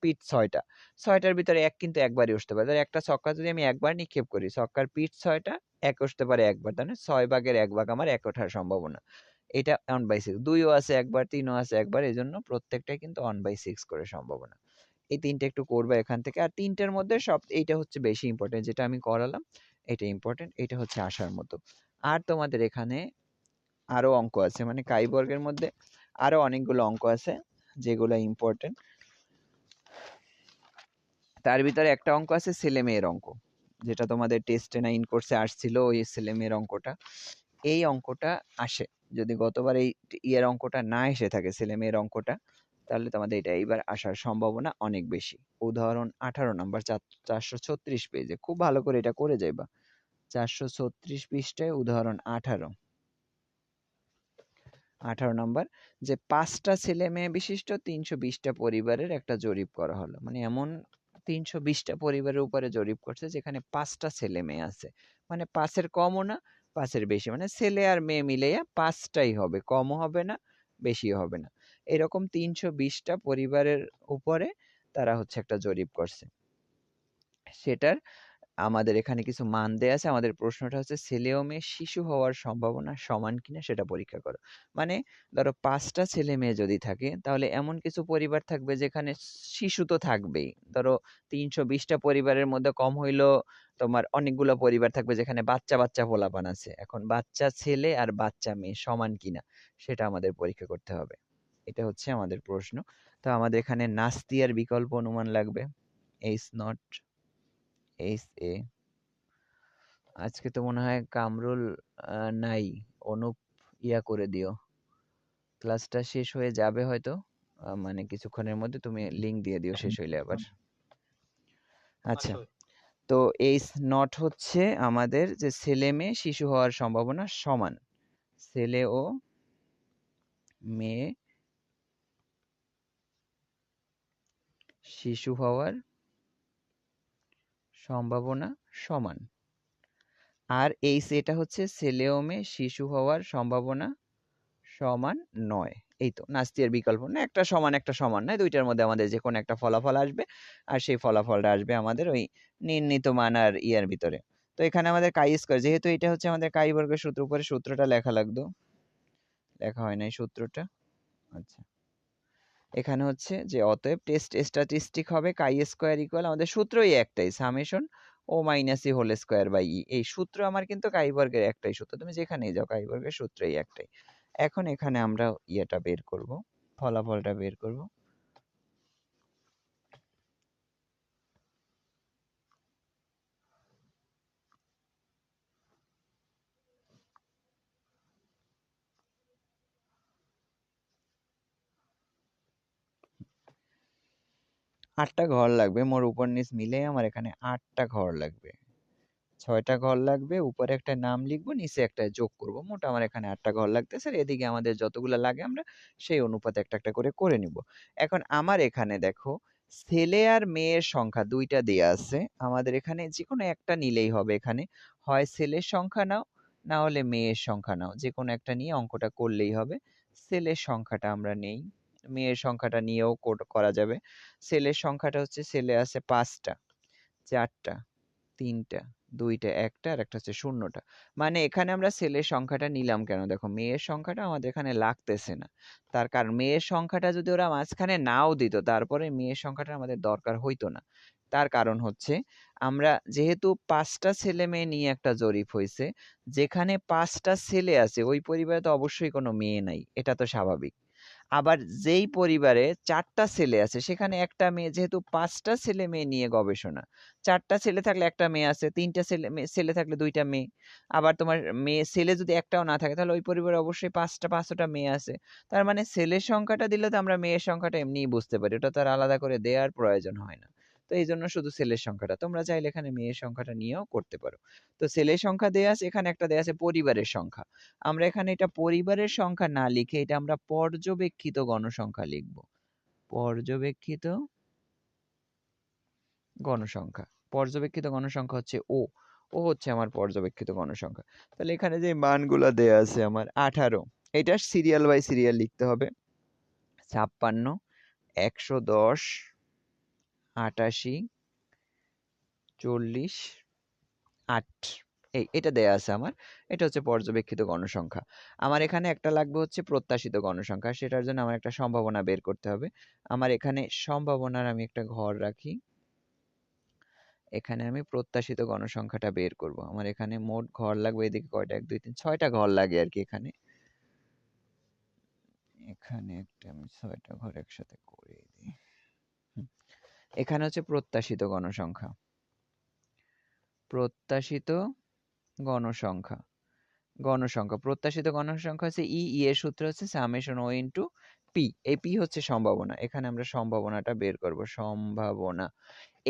পিঠ 6টা, 6টার ভিতরে এক কিন্তু একবারই উঠতে পারে। একটা ছক্কা যদি আমি একবার নিক্ষেপ করি, ছক্কার পিঠ 6টা, এক উঠতে পারে একবার, তাহলে 6 ভাগের 1 ভাগ আমার এক ওঠার সম্ভাবনা। এটা 1/6, 2ও আছে একবার, 3ও আছে একবার, এই জন্য প্রত্যেকটাই কিন্তু 1/6 করে সম্ভাবনা। এই তিনটে একটু করবে এখান থেকে। আর তিনটের মধ্যে সব এইটা হচ্ছে বেশি ইম্পর্টেন্ট, যেটা আমি করালাম এটা ইম্পর্টেন্ট, এটা হচ্ছে আসার মতো। আর তোমাদের এখানে আরো অঙ্ক আছে, মানে কাই বর্গের মধ্যে আরো অনেকগুলো অঙ্ক আছে যেগুলো ইম্পর্টেন্ট। তার ভিতরে একটা অঙ্ক আছে ছেলে মেয়ের অঙ্ক, যেটা তোমাদের টেস্টে না ইন কোর্সে আসছিল, ওই ছেলে মেয়ের অঙ্কটা। এই অঙ্কটা আসে, যদি গতবার এই ইয়ের অঙ্কটা না এসে থাকে ছেলে মেয়ের অঙ্কটা, তাহলে তোমাদের এটা এইবার আসার সম্ভাবনা অনেক বেশি। উদাহরণ 18 নাম্বার, 436 পেজে, খুব ভালো করে এটা করে যাইবা। 436 পৃষ্ঠায় উদাহরণ 18 নম্বর, যে 5টা ছেলে মেয়ে বিশিষ্ট 320টা পরিবারের একটা জরিপ করা হলো। মানে এমন 320টা পরিবারের উপরে জরিপ করছে যেখানে 5টা ছেলে মেয়ে আছে, মানে 5-এর কমও না 5-এর বেশি, মানে ছেলে আর মেয়ে মিলাইয়া 5টাই হবে, কমও হবে না বেশিও হবে না। এরকম 320টা পরিবারের উপরে তারা হচ্ছে একটা জরিপ করছে। সেটার আমাদের এখানে কিছু মান দেয়া আছে। আমাদের প্রশ্নটা হচ্ছে ছেলে ও মেয়ে শিশু হওয়ার সম্ভাবনা সমান কিনা সেটা পরীক্ষা করো। মানে ধরো 5টা ছেলে মেয়ে যদি থাকে, তাহলে এমন কিছু পরিবার থাকবে যেখানে শিশু তো থাকবেই। ধরো 320টা পরিবারের মধ্যে কম হইলেও তোমার অনেকগুলো পরিবার থাকবে যেখানে বাচ্চা বাচ্চা পোলাপান আছে। এখন বাচ্চা ছেলে আর বাচ্চা মেয়ে সমান কিনা সেটা আমাদের পরীক্ষা করতে হবে। এটা হচ্ছে আমাদের প্রশ্ন। তো আমাদের এখানে নাস্তিয়ার বিকল্প অনুমান লাগবে, এইচ নট, এইচ এ। আজকে তো মনে হয় কামরুল নাই, অনুপ ইয়া করে দিও, ক্লাসটা শেষ হয়ে যাবে হয়তো, মানে কিছুক্ষণের মধ্যে তুমি লিংক দিয়ে দিও শেষ হইলে আবার। আচ্ছা, আচ্ছা তো এইচ নট হচ্ছে আমাদের যে ছেলে মেয়ে শিশু হওয়ার সম্ভাবনা সমান, ছেলে ও মেয়ে শিশু হওয়ার সম্ভাবনা সমান। আর এইচ এটা হচ্ছে ছেলে ও মেয়ে শিশু হওয়ার সম্ভাবনা সমান নয়। এই তো নাস্তির বিকল্প না, একটা সমান নয়, দুইটার মধ্যে আমাদের যে কোনো একটা ফলাফল আসবে, আর সেই ফলাফলটা আসবে আমাদের ওই নির্ণীত মান আর ইয়ার ভিতরে। তো এখানে আমাদের কাই স্কয়ার, যেহেতু এটা হচ্ছে আমাদের কাই বর্গের সূত্র, উপরে সূত্রটা লেখা লাগতো, লেখা হয় নাই সূত্রটা। আচ্ছা, এখানে হচ্ছে যে অতএব টেস্ট স্ট্যাটিস্টিক হবে কাই স্কয়ার ইকুয়াল, আমাদের সূত্রই একটাই, summation O minus E whole square by E. এই সূত্র আমার কিন্তু কাই বর্গের একটাই সূত্র, তুমি যেখানেই যাও কাই বর্গের সূত্রই একটাই। এখন এখানে আমরা ইয়েটা বের করব, ফলাফলটা বের করব। আটটা ঘর লাগবে, মোর উপর নিচ মিলে আমার এখানে আটটা ঘর লাগবে, 6টা ঘর লাগবে, উপরে একটা নাম লিখবো, নিচে একটা যোগ করব, মোট আমার এখানে 8টা ঘর লাগতেছে। আর এদিকে আমাদের যতগুলো লাগে আমরা সেই অনুপাতে একটা একটা করে নিব। এখন আমার এখানে দেখো ছেলে আর মেয়ের সংখ্যা দুইটা দেয়া আছে, আমাদের এখানে যে কোনো একটা নিলেই হবে। এখানে হয় ছেলের সংখ্যা নাও, না হলে মেয়ের সংখ্যা নাও, যে কোনো একটা নিয়ে অঙ্কটা করলেই হবে। ছেলের সংখ্যাটা আমরা নেই, মেয়ের সংখ্যাটা নিয়েও করা যাবে। ছেলের সংখ্যাটা হচ্ছে, ছেলে আছে 5টা, 4টা, 3টা, 2টা, একটা আর একটা হচ্ছে শূন্যটা। মানে এখানে আমরা ছেলের সংখ্যাটা নিলাম কেন, দেখো মেয়ের সংখ্যাটা আমাদের এখানে লাগতেছে না। তার কারণ মেয়ের সংখ্যাটা যদি ওরা মাঝখানে নাও দিত, তারপরে মেয়ের সংখ্যাটা আমাদের দরকার হইতো না। তার কারণ হচ্ছে আমরা যেহেতু 5টা ছেলে মেয়ে নিয়ে একটা জরিপ হয়েছে, যেখানে 5টা ছেলে আছে ওই পরিবারে তো অবশ্যই কোনো মেয়ে নাই, এটা তো স্বাভাবিক। আবার যেই পরিবারে 4টা ছেলে আছে সেখানে একটা মেয়ে, যেহেতু 5টা ছেলে মেয়ে নিয়ে গবেষণা, 4টা ছেলে থাকলে একটা মেয়ে আছে, 3টা ছেলে থাকলে 2টা মেয়ে। আবার তোমার মেয়ে ছেলে যদি একটাও না থাকে তাহলে ওই পরিবারে অবশ্যই 5টা মেয়ে আছে। তার মানে ছেলের সংখ্যাটা দিলে তো আমরা মেয়ের সংখ্যাটা এমনিই বুঝতে পারি, ওটা তো আর আলাদা করে দেওয়ার প্রয়োজন হয় না। তো এই জন্য শুধু ছেলের সংখ্যাটা, তোমরা চাইলে এখানে মেয়ের সংখ্যাটা নিয়েও করতে পারো। তো ছেলের সংখ্যা দেয়া আছে, এখানে একটা দেয়া আছে পরিবারের সংখ্যা। আমরা এখানে এটা পরিবারের সংখ্যা না লিখে এটা আমরা পর্যবেক্ষিত গণসংখ্যা লিখব। পর্যবেক্ষিত গণসংখ্যা, পর্যবেক্ষিত গণসংখ্যা হচ্ছে ও, ও হচ্ছে আমার পর্যবেক্ষিত গণসংখ্যা। তাহলে এখানে যে মানগুলো দেয়া আছে আমার 18, এটা সিরিয়াল বাই সিরিয়াল লিখতে হবে। 56, 110, 88, 40, 8, এটা দেয়া আছে আমার। এটা হচ্ছে পর্যবেক্ষিত গণসংখ্যা। আমার এখানে একটা লাগবে হচ্ছে প্রত্যাশিত গণসংখ্যা, সেটার জন্য আমার একটা সম্ভাবনা বের করতে হবে। আমার এখানে সম্ভাবনার আমি একটা ঘর রাখি, এখানে আমি প্রত্যাশিত গণসংখ্যাটা বের করব। আমার এখানে মোট ঘর লাগবে, এদিকে কয়টা, 1 2 3 6টা ঘর লাগে আর কি। এখানে এখানে একটা আমি 6টা ঘর একসাথে করে দিই। এখানে হচ্ছে প্রত্যাশিত গণসংখ্যা, প্রত্যাশিত গণসংখ্যা, প্রত্যাশিত গণসংখ্যা হচ্ছে এর সূত্র হচ্ছে সামেশন ও ইনটু পি। এই পি হচ্ছে সম্ভাবনা, এখানে আমরা সম্ভাবনাটা বের করব, সম্ভাবনা।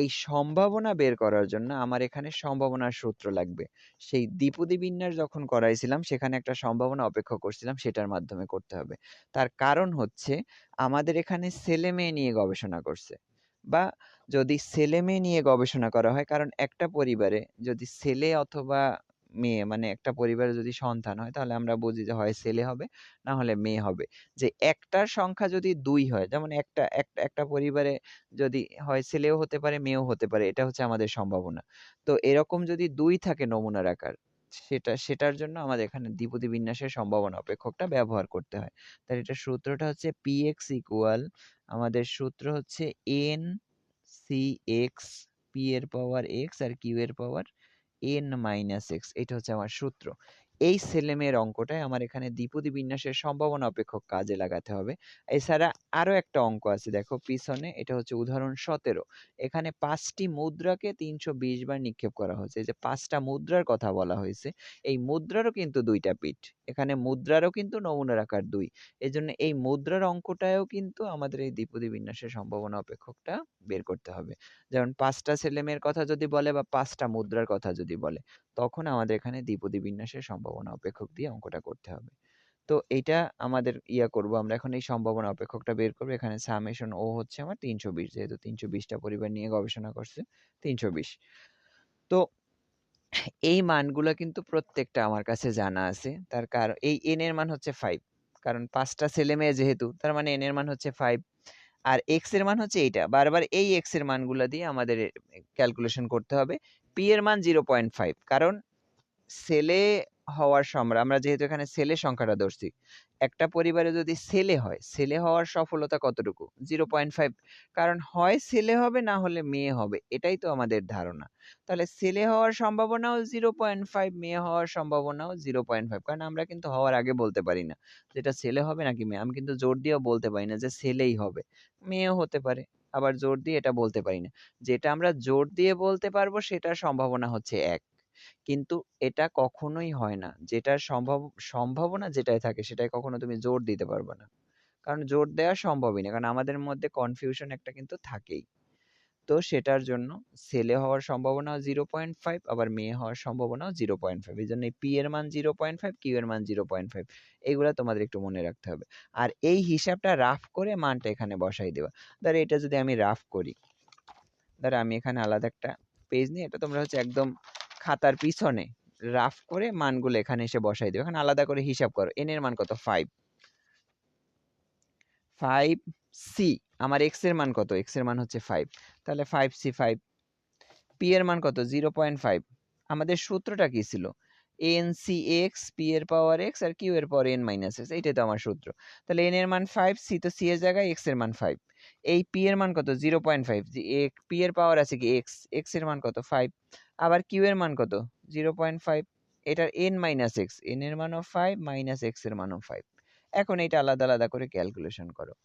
এই সম্ভাবনা বের করার জন্য আমার এখানে সম্ভাবনার সূত্র লাগবে। সেই দ্বিপদী বিন্যাস যখন করাইছিলাম সেখানে একটা সম্ভাবনা অপেক্ষক করছিলাম, সেটার মাধ্যমে করতে হবে। তার কারণ হচ্ছে আমাদের এখানে ছেলে মেয়ে নিয়ে গবেষণা করছে, বা যদি ছেলে মেয়ে নিয়ে গবেষণা করা হয়, কারণ একটা পরিবারে যদি ছেলে অথবা মেয়ে, মানে একটা পরিবারে যদি সন্তান হয় তাহলে আমরা বুঝি যে হয় ছেলে হবে না হলে মেয়ে হবে। যে একটার সংখ্যা যদি 2 হয়, যেমন একটা পরিবারে যদি হয় ছেলেও হতে পারে মেয়েও হতে পারে, এটা হচ্ছে আমাদের সম্ভাবনা। তো এরকম যদি 2 থাকে নমুনার আকার, সেটার জন্য আমাদের এখানে দ্বিপদী বিন্যাসের সম্ভাবনা অপেক্ষকটা ব্যবহার করতে হয়। তাহলে এটার সূত্রটা হচ্ছে px ইকুয়াল, আমাদের সূত্র হচ্ছে n cx, p এর পাওয়ার x আর q এর পাওয়ার n মাইনাস x, এটা হচ্ছে আমার সূত্র। এই ছেলেমেয়ের অঙ্কটায় আমার এখানে দ্বিপদী বিন্যাসের সম্ভাবনা অপেক্ষক কাজে লাগাতে হবে। এছাড়া আরো একটা অঙ্ক আছে দেখো পিছনে, এটা হচ্ছে উদাহরণ 17। এখানে 5টি মুদ্রাকে 320 বার নিক্ষেপ করা হয়েছে। এই যে 5টা মুদ্রার কথা বলা হয়েছে, এই মুদ্রারও কিন্তু 2টা পিঠ। এখানে মুদ্রারও কিন্তু নমুনার আকার 2। এজন্য এই মুদ্রার অঙ্কটায়ও কিন্তু আমাদের এই দ্বিপদী বিন্যাসের সম্ভাবনা অপেক্ষকটা বের করতে হবে। যেমন 5টা ছেলেমেয়ের কথা যদি বলে বা 5টা মুদ্রার কথা যদি বলে, তখন আমাদের এখানে দ্বিপদী বিন্যাসের সম্ভাবনা অপেক্ষক দিয়ে অঙ্কটা করতে হবে। তো এইটা আমাদের করব, আমরা এখন এই সম্ভাবনা অপেক্ষকটা বের করব। এখানে সামেশন ও হচ্ছে আমার 320, যেহেতু 320টা পরিবার নিয়ে গবেষণা করছে, 320। তো এই মানগুলা কিন্তু প্রত্যেকটা আমার কাছে জানা আছে। তার কারণ এই n এর মান হচ্ছে 5, কারণ 5টা ছেলে মেয়ে যেহেতু, তার মানে n এর মান হচ্ছে 5। আর x এর মান হচ্ছে এইটা। বারবার এই x এর মানগুলা দিয়ে আমাদের ক্যালকুলেশন করতে হবে। p এর মান 0.5, কারণ ছেলে হওয়ার আমরা যেহেতু এখানে ছেলে সংখ্যাটা ধরছি, একটা পরিবারে যদি ছেলে হয়, ছেলে হওয়ার সফলতা কতটুকু? 0.5। কারণ হয় ছেলে হবে, না হলে মেয়ে হবে, এটাই তো আমাদের ধারণা। তাহলে ছেলে হওয়ার সম্ভাবনাও 0.5, মেয়ে হওয়ার সম্ভাবনাও 0.5। কারণ আমরা কিন্তু হওয়ার আগে বলতে পারি না যেটা ছেলে হবে নাকি মেয়ে। আমি কিন্তু জোর দিয়েও বলতে পারি না যে ছেলেই হবে, মেয়েও হতে পারে। আবার জোর দিয়ে এটা বলতে পারি না। যেটা আমরা জোর দিয়ে বলতে পারবো সেটার সম্ভাবনা হচ্ছে 1। কিন্তু এটা কখনোই হয় না। যেটার সম্ভাবনা যেটাই থাকে সেটাই কখনো তুমি জোর দিতে পারবে না। কারণ জোর দেওয়া সম্ভবই না। কারণ আমাদের মধ্যে কনফিউশন একটা কিন্তু থাকেই। তো সেটার জন্য ছেলে হওয়ার সম্ভাবনাও 0.5, আবার মেয়ে হওয়ার সম্ভাবনাও 0.5। এজন্য এই P এর মান 0.5, Q এর মান 0.5। এগুলা তোমাদের একটু মনে রাখতে হবে। আর এই হিসাবটা রাফ করে মানটা এখানে বসাই দেওয়া। ধরো এটা যদি আমি রাফ করি, ধরো আমি এখানে আলাদা একটা পেজ নিয়ে, এটা তোমরা হচ্ছে একদম খাতার পিছনে রাফ করে মানগুলো এখানে এসে বসাই দিও। এখানে আলাদা করে হিসাব করো। n এর মান কত? 5। 5c। আমার x এর মান কত? x এর মান হচ্ছে 5। তাহলে 5c 5। p এর মান কত? 0.5। আমাদের সূত্রটা কি ছিল? ncx, p এর পাওয়ার x আর q এর পাওয়ার n মাইনাস x, এইটাই তো আমার সূত্র। তাহলে n এর মান 5, c তো c এর জায়গায়, x এর মান 5। এই p এর মান কত? 0.5। p এর পাওয়ার আছে কি x, x এর মান কত? 5। আবার q এর মান কত? 0.5। এটার n মাইনাস x, n এর মানও 5 মাইনাস x এর মানও 5। এখন এটা আলাদা আলাদা করে ক্যালকুলেশন করো।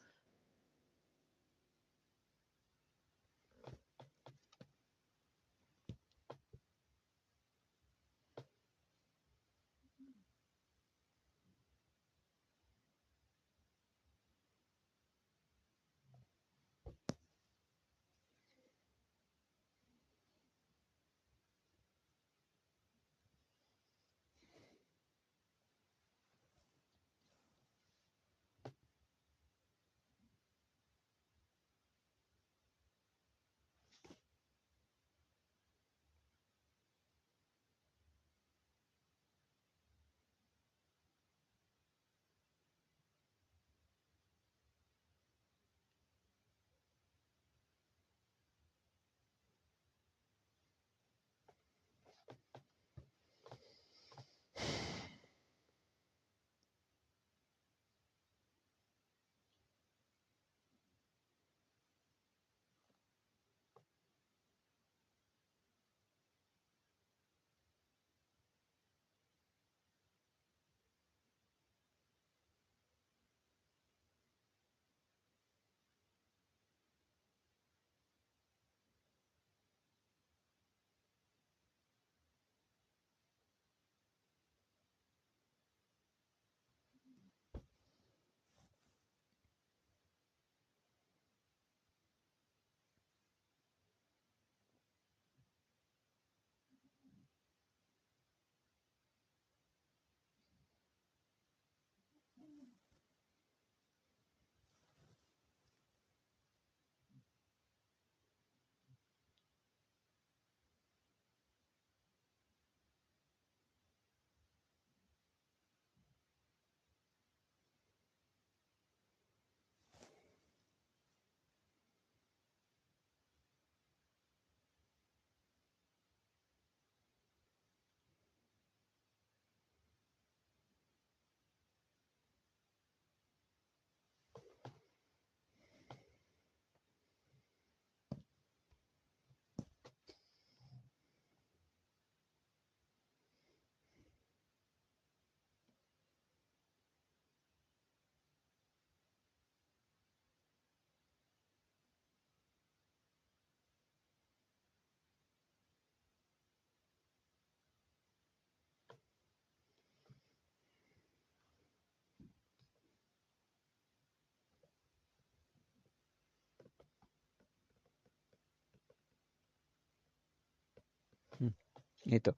এই তো।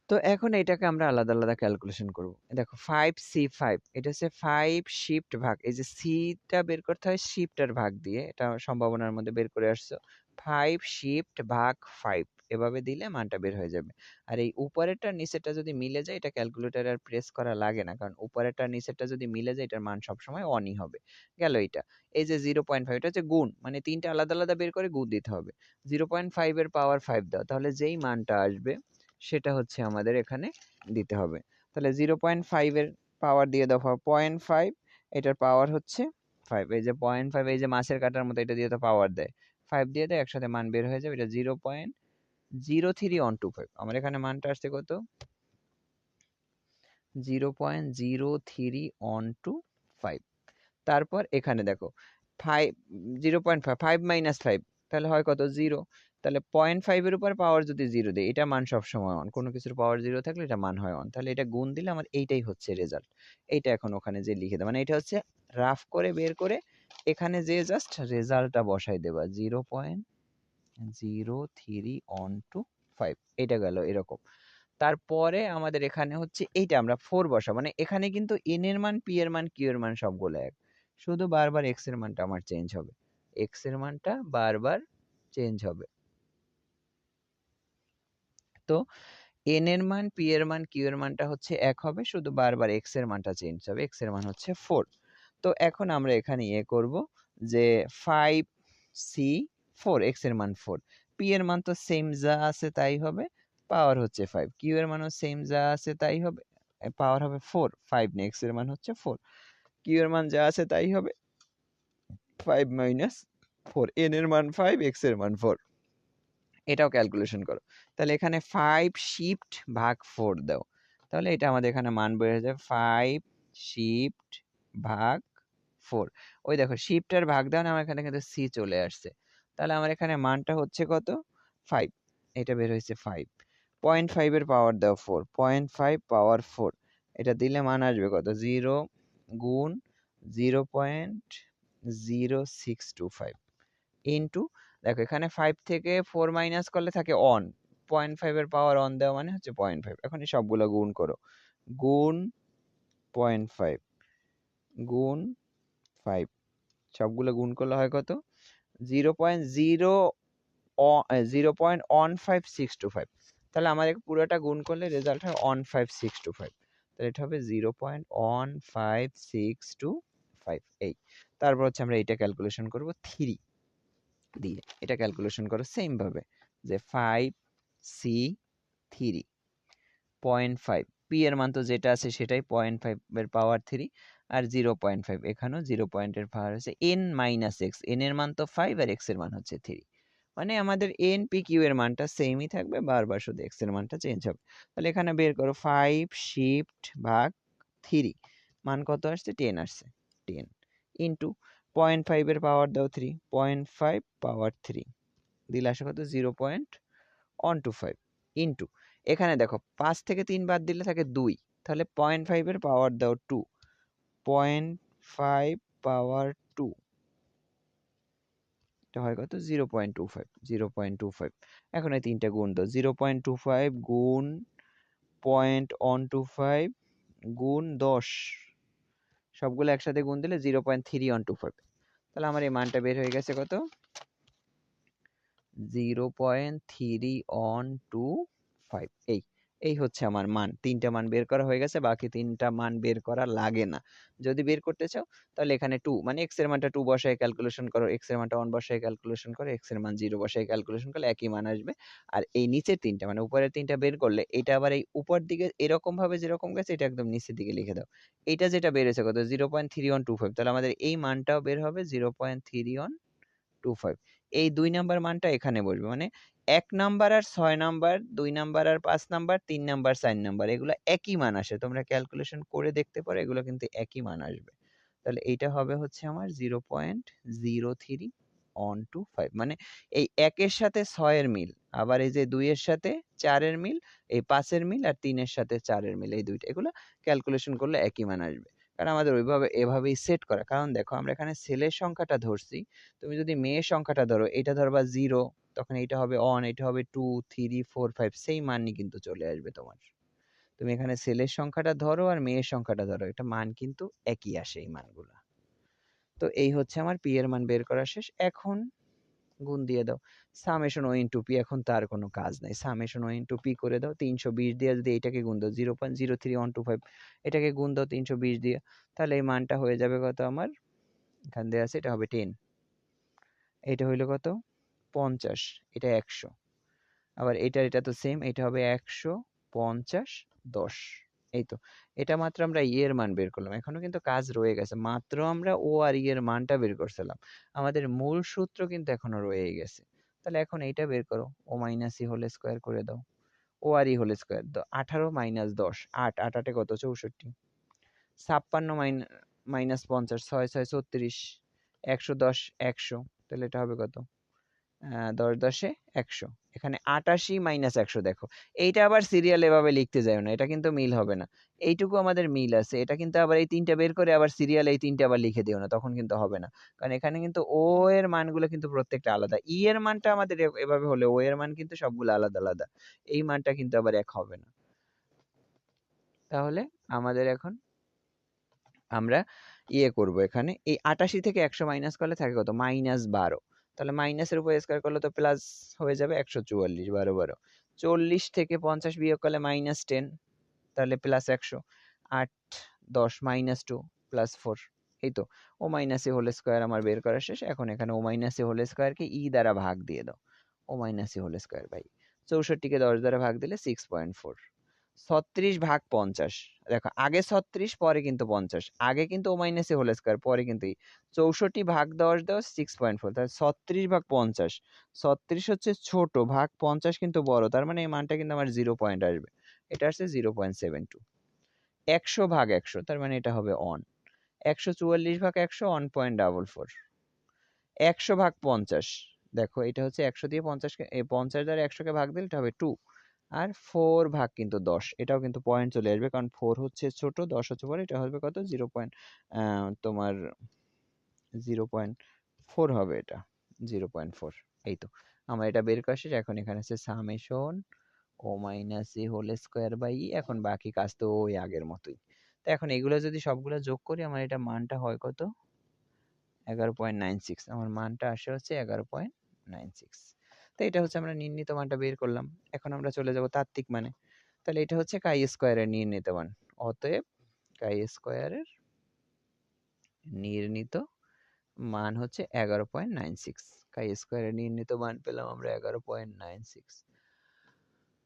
তো এখন এটাকে আমরা আলাদা, আলাদা ক্যালকুলেশন করব। দেখো 5C5 এটা হচ্ছে 5 শিফট ভাগ। এই যে সিটা বের করতে হয় শিফট আর ভাগ দিয়ে। এটা সম্ভাবনার মধ্যে বের করে আসছো। 5 শিফট ভাগ 5 এভাবে দিলে মানটা বের হয়ে যাবে। আর এই উপরেরটা নিচেরটা যদি মিলে যায় এটা ক্যালকুলেটরে আর প্রেস করা লাগে না। কারণ উপরেরটা নিচেরটা যদি মিলে যায় এটার মান সবসময় অনই হবে। গেল এইটা। এই যে 0.5 এটা হচ্ছে গুণ। মানে ৩ টা আলাদা, আলাদা বের করে গুণ দিতে হবে। 0.5 এর পাওয়ার 5 দাও। তাহলে যেই মানটা আসবে সেটা হচ্ছে আমাদের এখানে দিতে হবে। তাহলে 0.5 এর পাওয়ার দিয়ে দাও 0.5 এটার পাওয়ার হচ্ছে 5 এই যে 0.5 এই যে মাছের কাঁটার মতো এটা দিয়ে তো পাওয়ার দেয় 5 দিয়ে দেয় একসাথে মান বের হয়ে যাবে এটা 0.03125 আমার এখানে মানটা আসছে কত 0.03125 তারপর এখানে দেখো 5 0.5 5 মাইনাস 5 তাহলে হয় কত 0 তাহলে 0.5 এর উপর পাওয়ার যদি 0 দেই এটা মান সব সময় অন কোনো কিছুর পাওয়ার 0 থাকলে এটা মান হয় অন তাহলে এটা গুণ দিলে আমার এইটাই হচ্ছে রেজাল্ট এইটা এখন ওখানে যে লিখে দেব মানে এটা হচ্ছে রাফ করে বের করে এখানে যে জাস্ট রেজাল্টটা বসাই দেবা 0.03125 এটা গেল এরকম তারপরে আমাদের এখানে হচ্ছে এইটা আমরা 4 বসাবো মানে এখানে কিন্তু n এর মান p এর মান q এর মান সবগুলো এক শুধু বারবার x এর মানটা আমার চেঞ্জ হবে x এর মানটা বারবার চেঞ্জ হবে তো n এর মান p এর মান q এর মানটা হচ্ছে এক হবে শুধু বারবার x এর মানটা চেঞ্জ হবে x এর মান হচ্ছে 4 তো এখন আমরা এখানে করব যে 5c4 x এর মান 4 p এর মান তো সেম যা আছে তাই হবে পাওয়ার হচ্ছে 5 q এর মানও সেম যা আছে তাই হবে পাওয়ার হবে 4 5 না x এর মান হচ্ছে 4 q এর মান যা আছে তাই হবে 5 মাইনাস 4 n এর মান 5 x এর মান 4 এটাও ক্যালকুলেশন করো তাহলে এখানে 5 শিফট ভাগ 4 দাও তাহলে এটা আমাদের এখানে মান বের হয়ে যাবে 5 শিফট ভাগ 4 ওই দেখো শিফট আর ভাগ দাও না আমার এখানে কিন্তু সি চলে আসছে তাহলে আমার এখানে মানটা হচ্ছে কত 5 এটা বের হয়েছে 5 0.5 এর পাওয়ার দাও 4 0.5 পাওয়ার 4 এটা দিলে মান আসবে কত 0 গুণ 0.0625 ইনটু দেখো এখানে 5 থেকে 4 মাইনাস করলে থাকে অন 0.5 এর পাওয়ার অন দেওয়া মানে হচ্ছে 0.5 এখন এই সবগুলো গুণ করো গুণ 0.5 গুণ 5 সবগুলো গুণ করলে হয় কত 0.0152625 তাহলে আমাদের পুরোটা গুণ করলে রেজাল্ট হয় 15625 তাহলে এটা হবে 0.15625 এই তারপর হচ্ছে আমরা এইটা ক্যালকুলেশন করব 3 দিয়ে এটা ক্যালকুলেশন করো সেম ভাবে যে 5c3 0.5 p এর মান তো যেটা আছে সেটাই 0.5 এর পাওয়ার 3 আর 0.5 এখানেও 0 পয়েন্টের পাওয়ার হচ্ছে n মাইনাস x n এর মান তো 5 আর x এর মান হচ্ছে 3 মানে আমাদের n p q এর মানটা সেমই থাকবে বারবার শুধু x এর মানটা চেঞ্জ হবে তাহলে এখানে বের করো 5 শিফট ভাগ 3 মান কত আসছে 10 আসছে 10 ইনটু 0.5 এর পাওয়ার দাও 3 0.5 পাওয়ার 3 দিলে আসে কত 0.125 ইনটু এখানে দেখো 5 থেকে 3 বাদ দিলে থাকে 2 তাহলে 0.5 এর পাওয়ার দাও 2 0.5 পাওয়ার 2 এটা হয় কত 0.25 এখন এই তিনটা গুণ দাও 0.25 গুণ 0.125 গুণ 10 সবগুলো একসাথে গুণ দিলে 0.3125 তাহলে আমার এই মানটা বের হয়ে গেছে কত 0.3125 এই হচ্ছে আমার মান তিনটা মান বের করা হয়ে গেছে বাকি তিনটা মান বের করা লাগে না যদি বের করতে চাও তাহলে এখানে 2 মানে x এর মানটা 2 বসায় ক্যালকুলেশন করো x এর মানটা 1 বসায় ক্যালকুলেশন করো x এর মান 0 বসায় ক্যালকুলেশন করলে একই মান আসবে আর এই নিচের তিনটা মানে উপরের তিনটা বের করলে এটা আবার এই উপর দিকে এরকম ভাবে যেরকম গেছে এটা একদম নিচের দিকে লিখে দাও এটা যেটা বেড়েছে কত 0.3125 তাহলে আমাদের এই মানটাও বের হবে 0.3125 এই 2 নাম্বার মানটা এখানে বসবে মানে 1 নাম্বার আর 6 নাম্বার 2 নাম্বার আর 5 নাম্বার 3 নাম্বার 4 নাম্বার এগুলো একই মান আসে তোমরা ক্যালকুলেশন করে দেখতে পারো এগুলো কিন্তু একই মান আসবে তাহলে এইটা হবে হচ্ছে আমার 0.03125 মানে এই 1 এর সাথে 6 এর মিল আবার এই যে 2 এর সাথে 4 এর মিল এই 5 এর মিল আর 3 এর সাথে 4 এর মিল এই দুইটা এগুলো ক্যালকুলেশন করলে একই মান আসবে কারণ আমাদের ওইভাবে এভাবেই সেট করা কারণ দেখো আমরা এখানে ছেলের সংখ্যাটা ধরছি তুমি যদি মেয়ের সংখ্যাটা ধরো এটা ধরবা 0 তখন এইটা হবে অন, এটা হবে 2 3 4 5 সেই মানই কিন্তু চলে আসবে তোমার। তুমি এখানে ছেলের সংখ্যাটা ধরো আর মেয়ের সংখ্যাটা ধরো, এটা মান কিন্তু একই আসে এই মানগুলা। তো এই হচ্ছে আমার পি এর মান বের করা শেষ। এখন গুণ দিয়ে দাও সামেশন ও ইন্টু পি, এখন তার কোনো কাজ নাই, সামেশন ও ইন্টু পি করে দাও। 320 দিয়ে যদি এটাকে গুণ দাও 0.03125, এটাকে গুণ দাও 320 দিয়ে, তাহলে এই মানটা হয়ে যাবে কত আমার, এখান দিয়ে আছে এটা হবে 10, এটা হইলো কত 50, এটা 100, আবার এটা তো সেম, এটা হবে 100 50 10। এই তো, এটা মাত্র আমরা ই এর মান বের করলাম, এখনো কিন্তু কাজ রয়ে গেছে, মাত্র আমরা ও আর ই এর মানটা বের করছিলাম, আমাদের মূল সূত্র কিন্তু এখনো রয়ে গেছে। তাহলে এখন এইটা বের করো, ও মাইনাস ই হোল স্কোয়ার করে দাও, ও আর ই হোল স্কোয়ার 18 মাইনাস 10 8, 8 8 কত 64, 56 মাইনাস 50 6 6 36, 110 100, তাহলে এটা হবে কত 10 10 100, এখানে 88 মাইনাস 100, দেখো এইটা আবার সিরিয়াল এভাবে লিখতে যাও না, এটা কিন্তু মিল হবে না, এইটুকু আমাদের মিল আছে, এটা কিন্তু আবার এই তিনটা বের করে আবার সিরিয়াল এই তিনটা আবার লিখে দিও না, তখন কিন্তু হবে না, কারণ এখানে কিন্তু ও এর মানগুলো কিন্তু প্রত্যেকটা আলাদা, ই এর মানটা আমাদের এভাবে হলে ও এর মান কিন্তু সবগুলো আলাদা আলাদা, এই মানটা কিন্তু আবার এক হবে না। তাহলে আমাদের এখন আমরা ইয়ে করব, এখানে এই 88 থেকে 100 মাইনাস করলে থাকে কত -12, তাহলে মাইনাসের উপর স্কয়ার করলে তো প্লাস হয়ে যাবে 144, 12 12, 40 থেকে 50 বিয়োগ করলে -10, তাহলে প্লাস 100, 8 10 -2 প্লাস 4, এই তো ও মাইনাস এ হোল স্কয়ার আমার বের করা শেষ। এখন এখানে ও মাইনাস এ হোল স্কয়ারকে ই দ্বারা ভাগ দিয়ে দাও, O minus A whole square by 64 কে 10 দ্বারা ভাগ দিলে 6.4, 36 ভাগ 50, দেখো আগে 36 পরে কিন্তু 50, আগে কিন্তু ও মাইনাস এ হোল স্কয়ার পরে কিন্তু 64 ভাগ 10 দাও 6.4, তাহলে 36 ভাগ 50, 36 হচ্ছে ছোট ভাগ 50 কিন্তু বড়, তার মানে এই মানটা কিন্তু আমার 0 পয়েন্ট আসবে, এটা আসছে 0.72, 100 ভাগ 100, তার মানে এটা হবে অন, 144 ভাগ 100 1.44, 100 ভাগ 50, দেখো এটা হচ্ছে 100 দিয়ে 50 কে 50 দ্বারা 100 কে ভাগ দিলে এটা হবে 2, আর 4 ভাগ কিন্তু 10, এটাও কিন্তু পয়েন্ট চলে আসবে, কারণ 4 হচ্ছে ছোট 10 হচ্ছে বড়, এটা হবে কত 0 পয়েন্ট তোমার 0.4 হবে, এটা 0.4। এই তো আমার এটা বের করা শেষ। এখন এখানে আছে summation O minus A whole square by E, এখন বাকি কাজ তো ওই আগের মতোই। তো এখন এগুলো যদি সবগুলো যোগ করি আমার এটা মানটা হয় কত 11.96, আমার মানটা আসে হচ্ছে 11.96। তো এটা হচ্ছে আমরা নির্ণীত মানটা বের করলাম। এখন আমরা চলে যাব তাত্ত্বিক মানে, তাহলে এটা হচ্ছে কাই স্কোয়ারের নির্ণীত মান, অতএব কাই স্কোয়ারের নির্ণীত মান হচ্ছে 11.96, কাই স্কোয়ারের নির্ণীত মান পেলাম আমরা 11.96।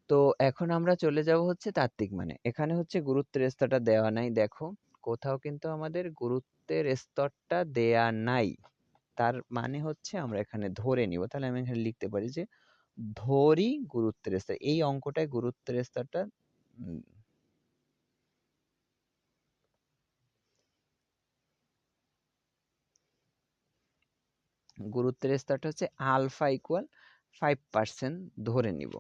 তো এখন আমরা চলে যাব হচ্ছে তাত্ত্বিক মানে, এখানে হচ্ছে গুরুত্বের স্তরটা দেওয়া নাই, দেখো কোথাও কিন্তু আমাদের গুরুত্বের স্তরটা দেয়া নাই, তার মানে হচ্ছে আমরা এখানে ধরে নিব, তাহলে আমি এখানে লিখতে পারি যে ধরি গুরুত্বের স্তর, এই অঙ্কটায় গুরুত্বের স্তরটা গুরুত্বের স্তরটা হচ্ছে আলফা ইকুয়াল 5% ধরে নিব,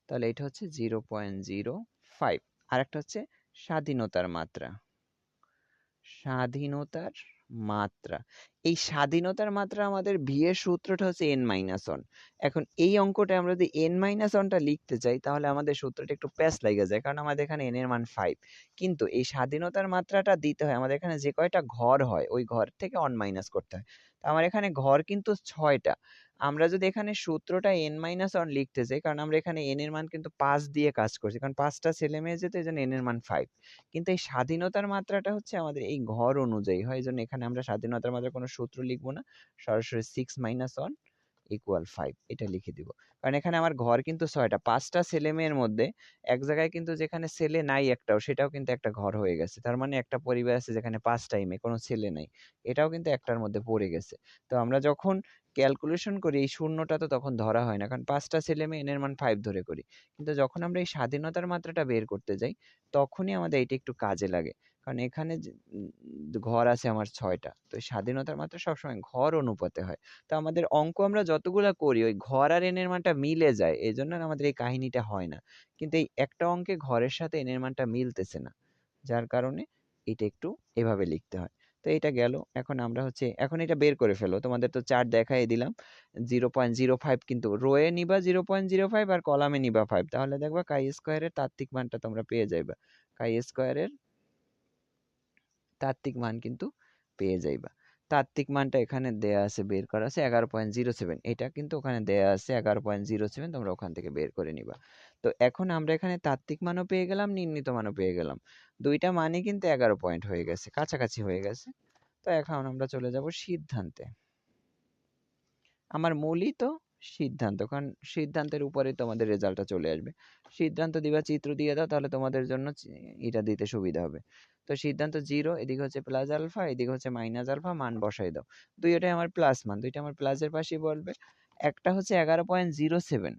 তাহলে এটা হচ্ছে 0.05, আর একটা হচ্ছে স্বাধীনতার মাত্রা, স্বাধীনতার মাত্রা, এই স্বাধীনতার মাত্রা আমাদের ভি এর সূত্রটা হচ্ছে n-1। এখন এই অঙ্কটা আমরা যদি n-1টা লিখতে চাই তাহলে আমাদের সূত্রটা একটু প্যাচ লাগে যায়, কারণ আমাদের এখানে n এর মান 5, কিন্তু এই স্বাধীনতার মাত্রাটা দিতে হয় আমাদের এখানে যে কয়টা ঘর হয় ওই ঘর থেকে অন মাইনাস করতে হয়, তো আমার এখানে ঘর কিন্তু 6টা, আমরা যদি এখানে সূত্রটা n-1 লিখতে চাই, কারণ আমরা এখানে n এর মান কিন্তু 5 দিয়ে কাজ করছি, কারণ 5টা ছেলে মেয়ে যেতে, এই জন্য n এর মান 5, কিন্তু এই স্বাধীনতার মাত্রাটা হচ্ছে আমাদের এই ঘর অনুযায়ী হয়, এই জন্য এখানে আমরা স্বাধীনতার মাত্রার কোনো সূত্র লিখবো না, সরাসরি 6 - 1 = 5 এটা লিখে দিব, কারণ এখানে আমার ঘর কিন্তু 6টা, 5টা ছেলে মেয়ের মধ্যে এক জায়গায় কিন্তু যেখানে ছেলে নাই একটাও, সেটাও কিন্তু একটা ঘর হয়ে গেছে, তার মানে একটা পরিবার আছে যেখানে 5টাই মেয়ে, কোনো ছেলে নাই, এটাও কিন্তু একটার মধ্যে পড়ে গেছে। তো আমরা যখন ক্যালকুলেশন করি এই শূন্যটা তো তখন ধরা হয় না, কারণ 5টা ছেলে মেয়ে n এর মান 5 ধরে করি, কিন্তু যখন আমরা এই স্বাধীনতার মাত্রাটা বের করতে যাই তখনই আমাদের এটা একটু কাজে লাগে, কারণ এখানে ঘর আছে আমার 6টা, তো এই স্বাধীনতার মাত্রা সবসময় ঘর অনুপাতে হয়, তো আমাদের অঙ্ক আমরা যতগুলা করি ওই ঘর আর n এর মানটা মিলে যায়, এই জন্য আমাদের এই কাহিনীটা হয় না, কিন্তু এই একটা অঙ্কে ঘরের সাথে n এর মানটা মিলতেছে না, যার কারণে এটা একটু এভাবে লিখতে হয়। তো এটা গেল। এখন আমরা হচ্ছে এখন এটা বের করে ফেলো। তোমাদের তো চার্ট দেখাই দিলাম। 0.05 কিন্তু রোয়ে নিবা 0.05 আর কলামে নিবা 5। তাহলে দেখবা কাই স্কয়ারের তাত্ত্বিক মানটা তোমরা পেয়ে যাইবা। কাই স্কয়ারের তাত্ত্বিক মান কিন্তু পেয়ে যাইবা। তাত্ত্বিক মানটা এখানে দেয়া আছে, বের করা আছে 11.07। এটা কিন্তু ওখানে দেয়া আছে 11.07, তোমরা ওখান থেকে বের করে নিবা। তো এখন আমরা এখানে তাত্ত্বিক মানও পেয়ে গেলাম, নির্ণীত মানও পেয়ে গেলাম। দুইটা মানই কিন্তু 11 পয়েন্ট হয়ে গেছে, কাছাকাছি হয়ে গেছে। তো এখন আমরা চলে যাব সিদ্ধান্তে। আমার মূলই তো সিদ্ধান্ত, কারণ সিদ্ধান্তের উপরেই তোমাদের রেজাল্টটা চলে আসবে। সিদ্ধান্ত দিবা, চিত্র দিয়ে দাও, তাহলে তোমাদের জন্য এটা দিতে সুবিধা হবে। তো সিদ্ধান্ত 0, এদিকে হচ্ছে প্লাস আলফা, এদিকে হচ্ছে মাইনাস আলফা, মান বসাই দাও। দুইটাই আমার প্লাস মান, দুইটা আমার প্লাসের পাশেই বলবে। একটা হচ্ছে 11.07,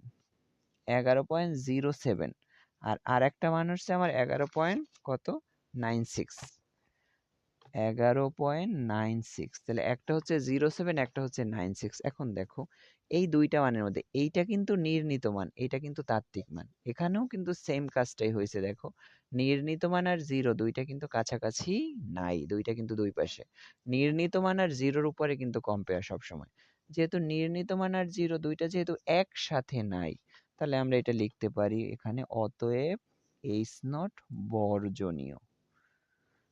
11.07, আর একটা মান হচ্ছে আমার 11.96, 11.96। তাহলে একটা হচ্ছে 07, একটা হচ্ছে 96। এখন দেখো এই দুইটা মানের মধ্যে এইটা কিন্তু নির্ণীত মান, এটা কিন্তু তাত্ত্বিক মান। এখানেও কিন্তু সেম কাজটাই হয়েছে। দেখো নির্ণীত মান আর 0 দুইটা কিন্তু কাছাকাছি নাই, দুইটা কিন্তু দুই পাশে। নির্ণীত মান আর 0-র উপরে কিন্তু কম্পেয়ার সবসময়। যেহেতু নির্ণীত মান আর 0 দুইটা যেহেতু একসাথে নাই, তাহলে আমরা এটা লিখতে পারি এখানে, অতএব H0 বর্জনীয়।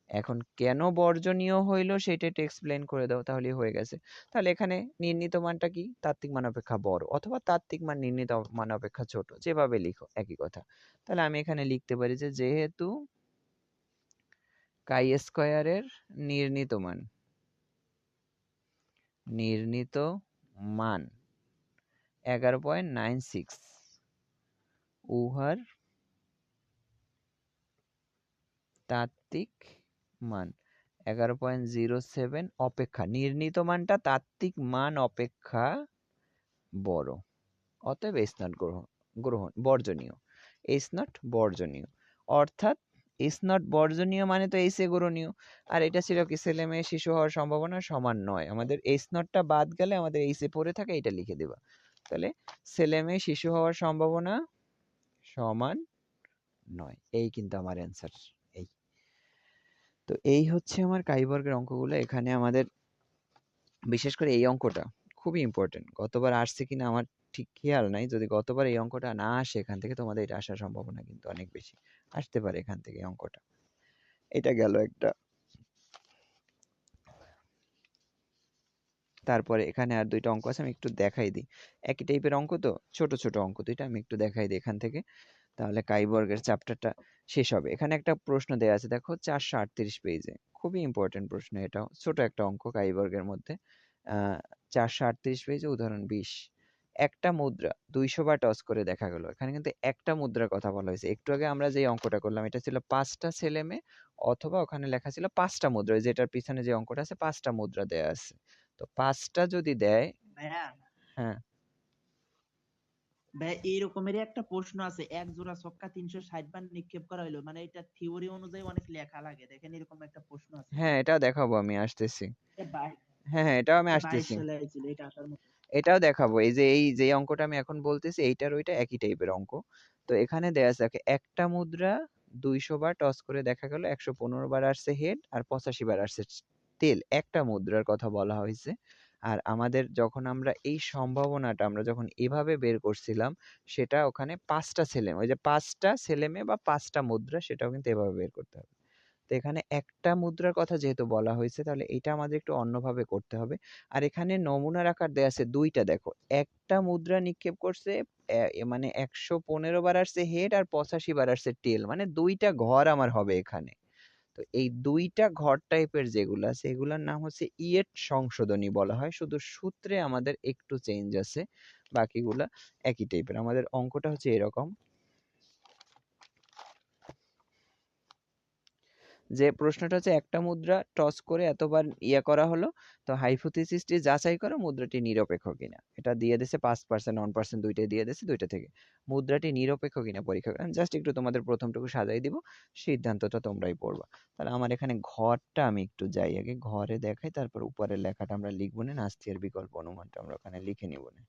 এখন কেন বর্জনীয় হইল সেটা একটু এক্সপ্লেন করে দাও, তাহলেই হয়ে গেছে। তাহলে এখানে নির্ণীত মানটা কি, তাত্ত্বিক মান অপেক্ষা বড়, অথবা তাত্ত্বিক মান নির্ণীত মান অপেক্ষা ছোট, যেভাবে লিখো একই কথা। তাহলে আমি এখানে লিখতে পারি যে যেহেতু কাই স্কয়ারের নির্ণীত মান 11.96, উহার তাত্ত্বিক মান 11.07 অপেক্ষা, নির্ণীত মানটা তাত্ত্বিক মান অপেক্ষা বড়, অতএব S0 বর্জনীয়। S0 বর্জনীয়, অর্থাৎ S0 বর্জনীয় মানে তো S গ্রহণীয়। আর এটা ছিল কি, ছেলে মেয়ে শিশু হওয়ার সম্ভাবনা সমান নয়। আমাদের S0টা বাদ গেলে আমাদের S পড়ে থাকে, এটা লিখে দেবা। তাহলে ছেলে মেয়ে শিশু হওয়ার সম্ভাবনা সমান নয়, এই কিন্তু আমার অ্যান্সার। এই তো এই হচ্ছে আমার কাই বর্গের অঙ্কগুলো। এখানে আমাদের বিশেষ করে এই অঙ্কটা খুবই ইম্পর্টেন্ট। গতবার আসছে কিনা আমার ঠিক খেয়াল নাই। যদি গতবার এই অঙ্কটা না আসে এখান থেকে, তোমাদের এটা আসার সম্ভাবনা কিন্তু অনেক বেশি। আসতে পারে এখান থেকে এই অঙ্কটা। এটা গেল একটা। তারপরে এখানে আর দুইটা অঙ্ক আছে, আমি একটু দেখাই দিই। একই টাইপের অঙ্ক তো, ছোট ছোট অঙ্ক দুইটা, আমি একটু দেখাই দিই এখান থেকে, তাহলে কাই বর্গের চ্যাপ্টারটা শেষ হবে। এখানে একটা প্রশ্ন দেয়া আছে, দেখো 438 পেজে, খুবই ইম্পর্টেন্ট প্রশ্ন। এটাও ছোট একটা অঙ্ক কাই বর্গের মধ্যে। 438 পেজে উদাহরণ 20। একটা মুদ্রা 200 বার টস করে দেখা গেল। এখানে কিন্তু একটা মুদ্রার কথা বলা হয়েছে। একটু আগে আমরা যে অঙ্কটা করলাম এটা ছিল 5টা ছেলে মেয়ে, অথবা ওখানে লেখা ছিল 5টা মুদ্রা, যেটার পিছনে যে অঙ্কটা আছে 5টা মুদ্রা দেয়া আছে। তো 5টা যদি দেয়, ভাইয়া হ্যাঁ ভাই এইরকমেরই একটা প্রশ্ন আছে, এক জোড়া ছক্কা 360 বার নিক্ষেপ করা হলো, মানে এটা থিওরি অনুযায়ী অনেক লেখা লাগে। দেখেন এরকম একটা প্রশ্ন আছে, হ্যাঁ এটা দেখাবো, আমি আসতেছি। এটা বাই- হ্যাঁ হ্যাঁ এটাও আমি এটা 22 আসতেছি। সালে হয়েছিল, এটা আসার মতো। এটাও দেখাবো। এই যে অঙ্কটা আমি এখন বলতেছি, এইটার ওইটা একই টাইপের অঙ্ক। তো এখানে দেয়া আছে একটা মুদ্রা 200 বার টস করে দেখা গেল, 115 বার আসছে হেড আর 85 বার আসছে টেল। একটা মুদ্রার কথা বলা হয়েছে। আর আমাদের যখন আমরা এই সম্ভাবনাটা আমরা যখন এভাবে বের করছিলাম, সেটা ওখানে 5টা ছেলে, ওই যে 5টা ছেলে মেয়ে বা 5টা মুদ্রা, সেটাও কিন্তু এভাবে বের করতে হবে। তো এখানে একটা মুদ্রার কথা যেহেতু বলা হয়েছে, তাহলে এটা আমাদের একটু অন্যভাবে করতে হবে। আর এখানে নমুনার আকার দেয়া আছে দুইটা, দেখো একটা মুদ্রা নিক্ষেপ করছে, মানে 115 বার আসছে হেড আর 85 বার আসছে টেল, মানে দুইটা ঘর আমার হবে এখানে। তো এই দুইটা ঘর টাইপের যেগুলো আছে, এগুলোর নাম হচ্ছে ইয়েট সংশোধনী বলা হয়। শুধু সূত্রে আমাদের একটু চেঞ্জ আছে, বাকিগুলা একই টাইপের। আমাদের অঙ্কটা হচ্ছে এরকম, যে প্রশ্নটা হচ্ছে একটা মুদ্রা টস করে এতবার করা হলো, তো হাইপোথিসিসটি যাচাই করো মুদ্রাটি নিরপেক্ষ কিনা। এটা দিয়ে দিছে 5%, 1% দুইটাই দিয়ে দিছে, দুইটা থেকে মুদ্রাটি নিরপেক্ষ কিনা পরীক্ষা করেন। জাস্ট একটু তোমাদের প্রথমটুকু সাজাই দিব, সিদ্ধান্তটা তোমরাই পড়বা। তাহলে আমার এখানে ঘরটা আমি একটু যাই আগে, ঘরে দেখাই, তারপর উপরের লেখাটা আমরা লিখবো না, নাস্তি আর বিকল্প অনুমানটা আমরা ওখানে লিখে নিব না।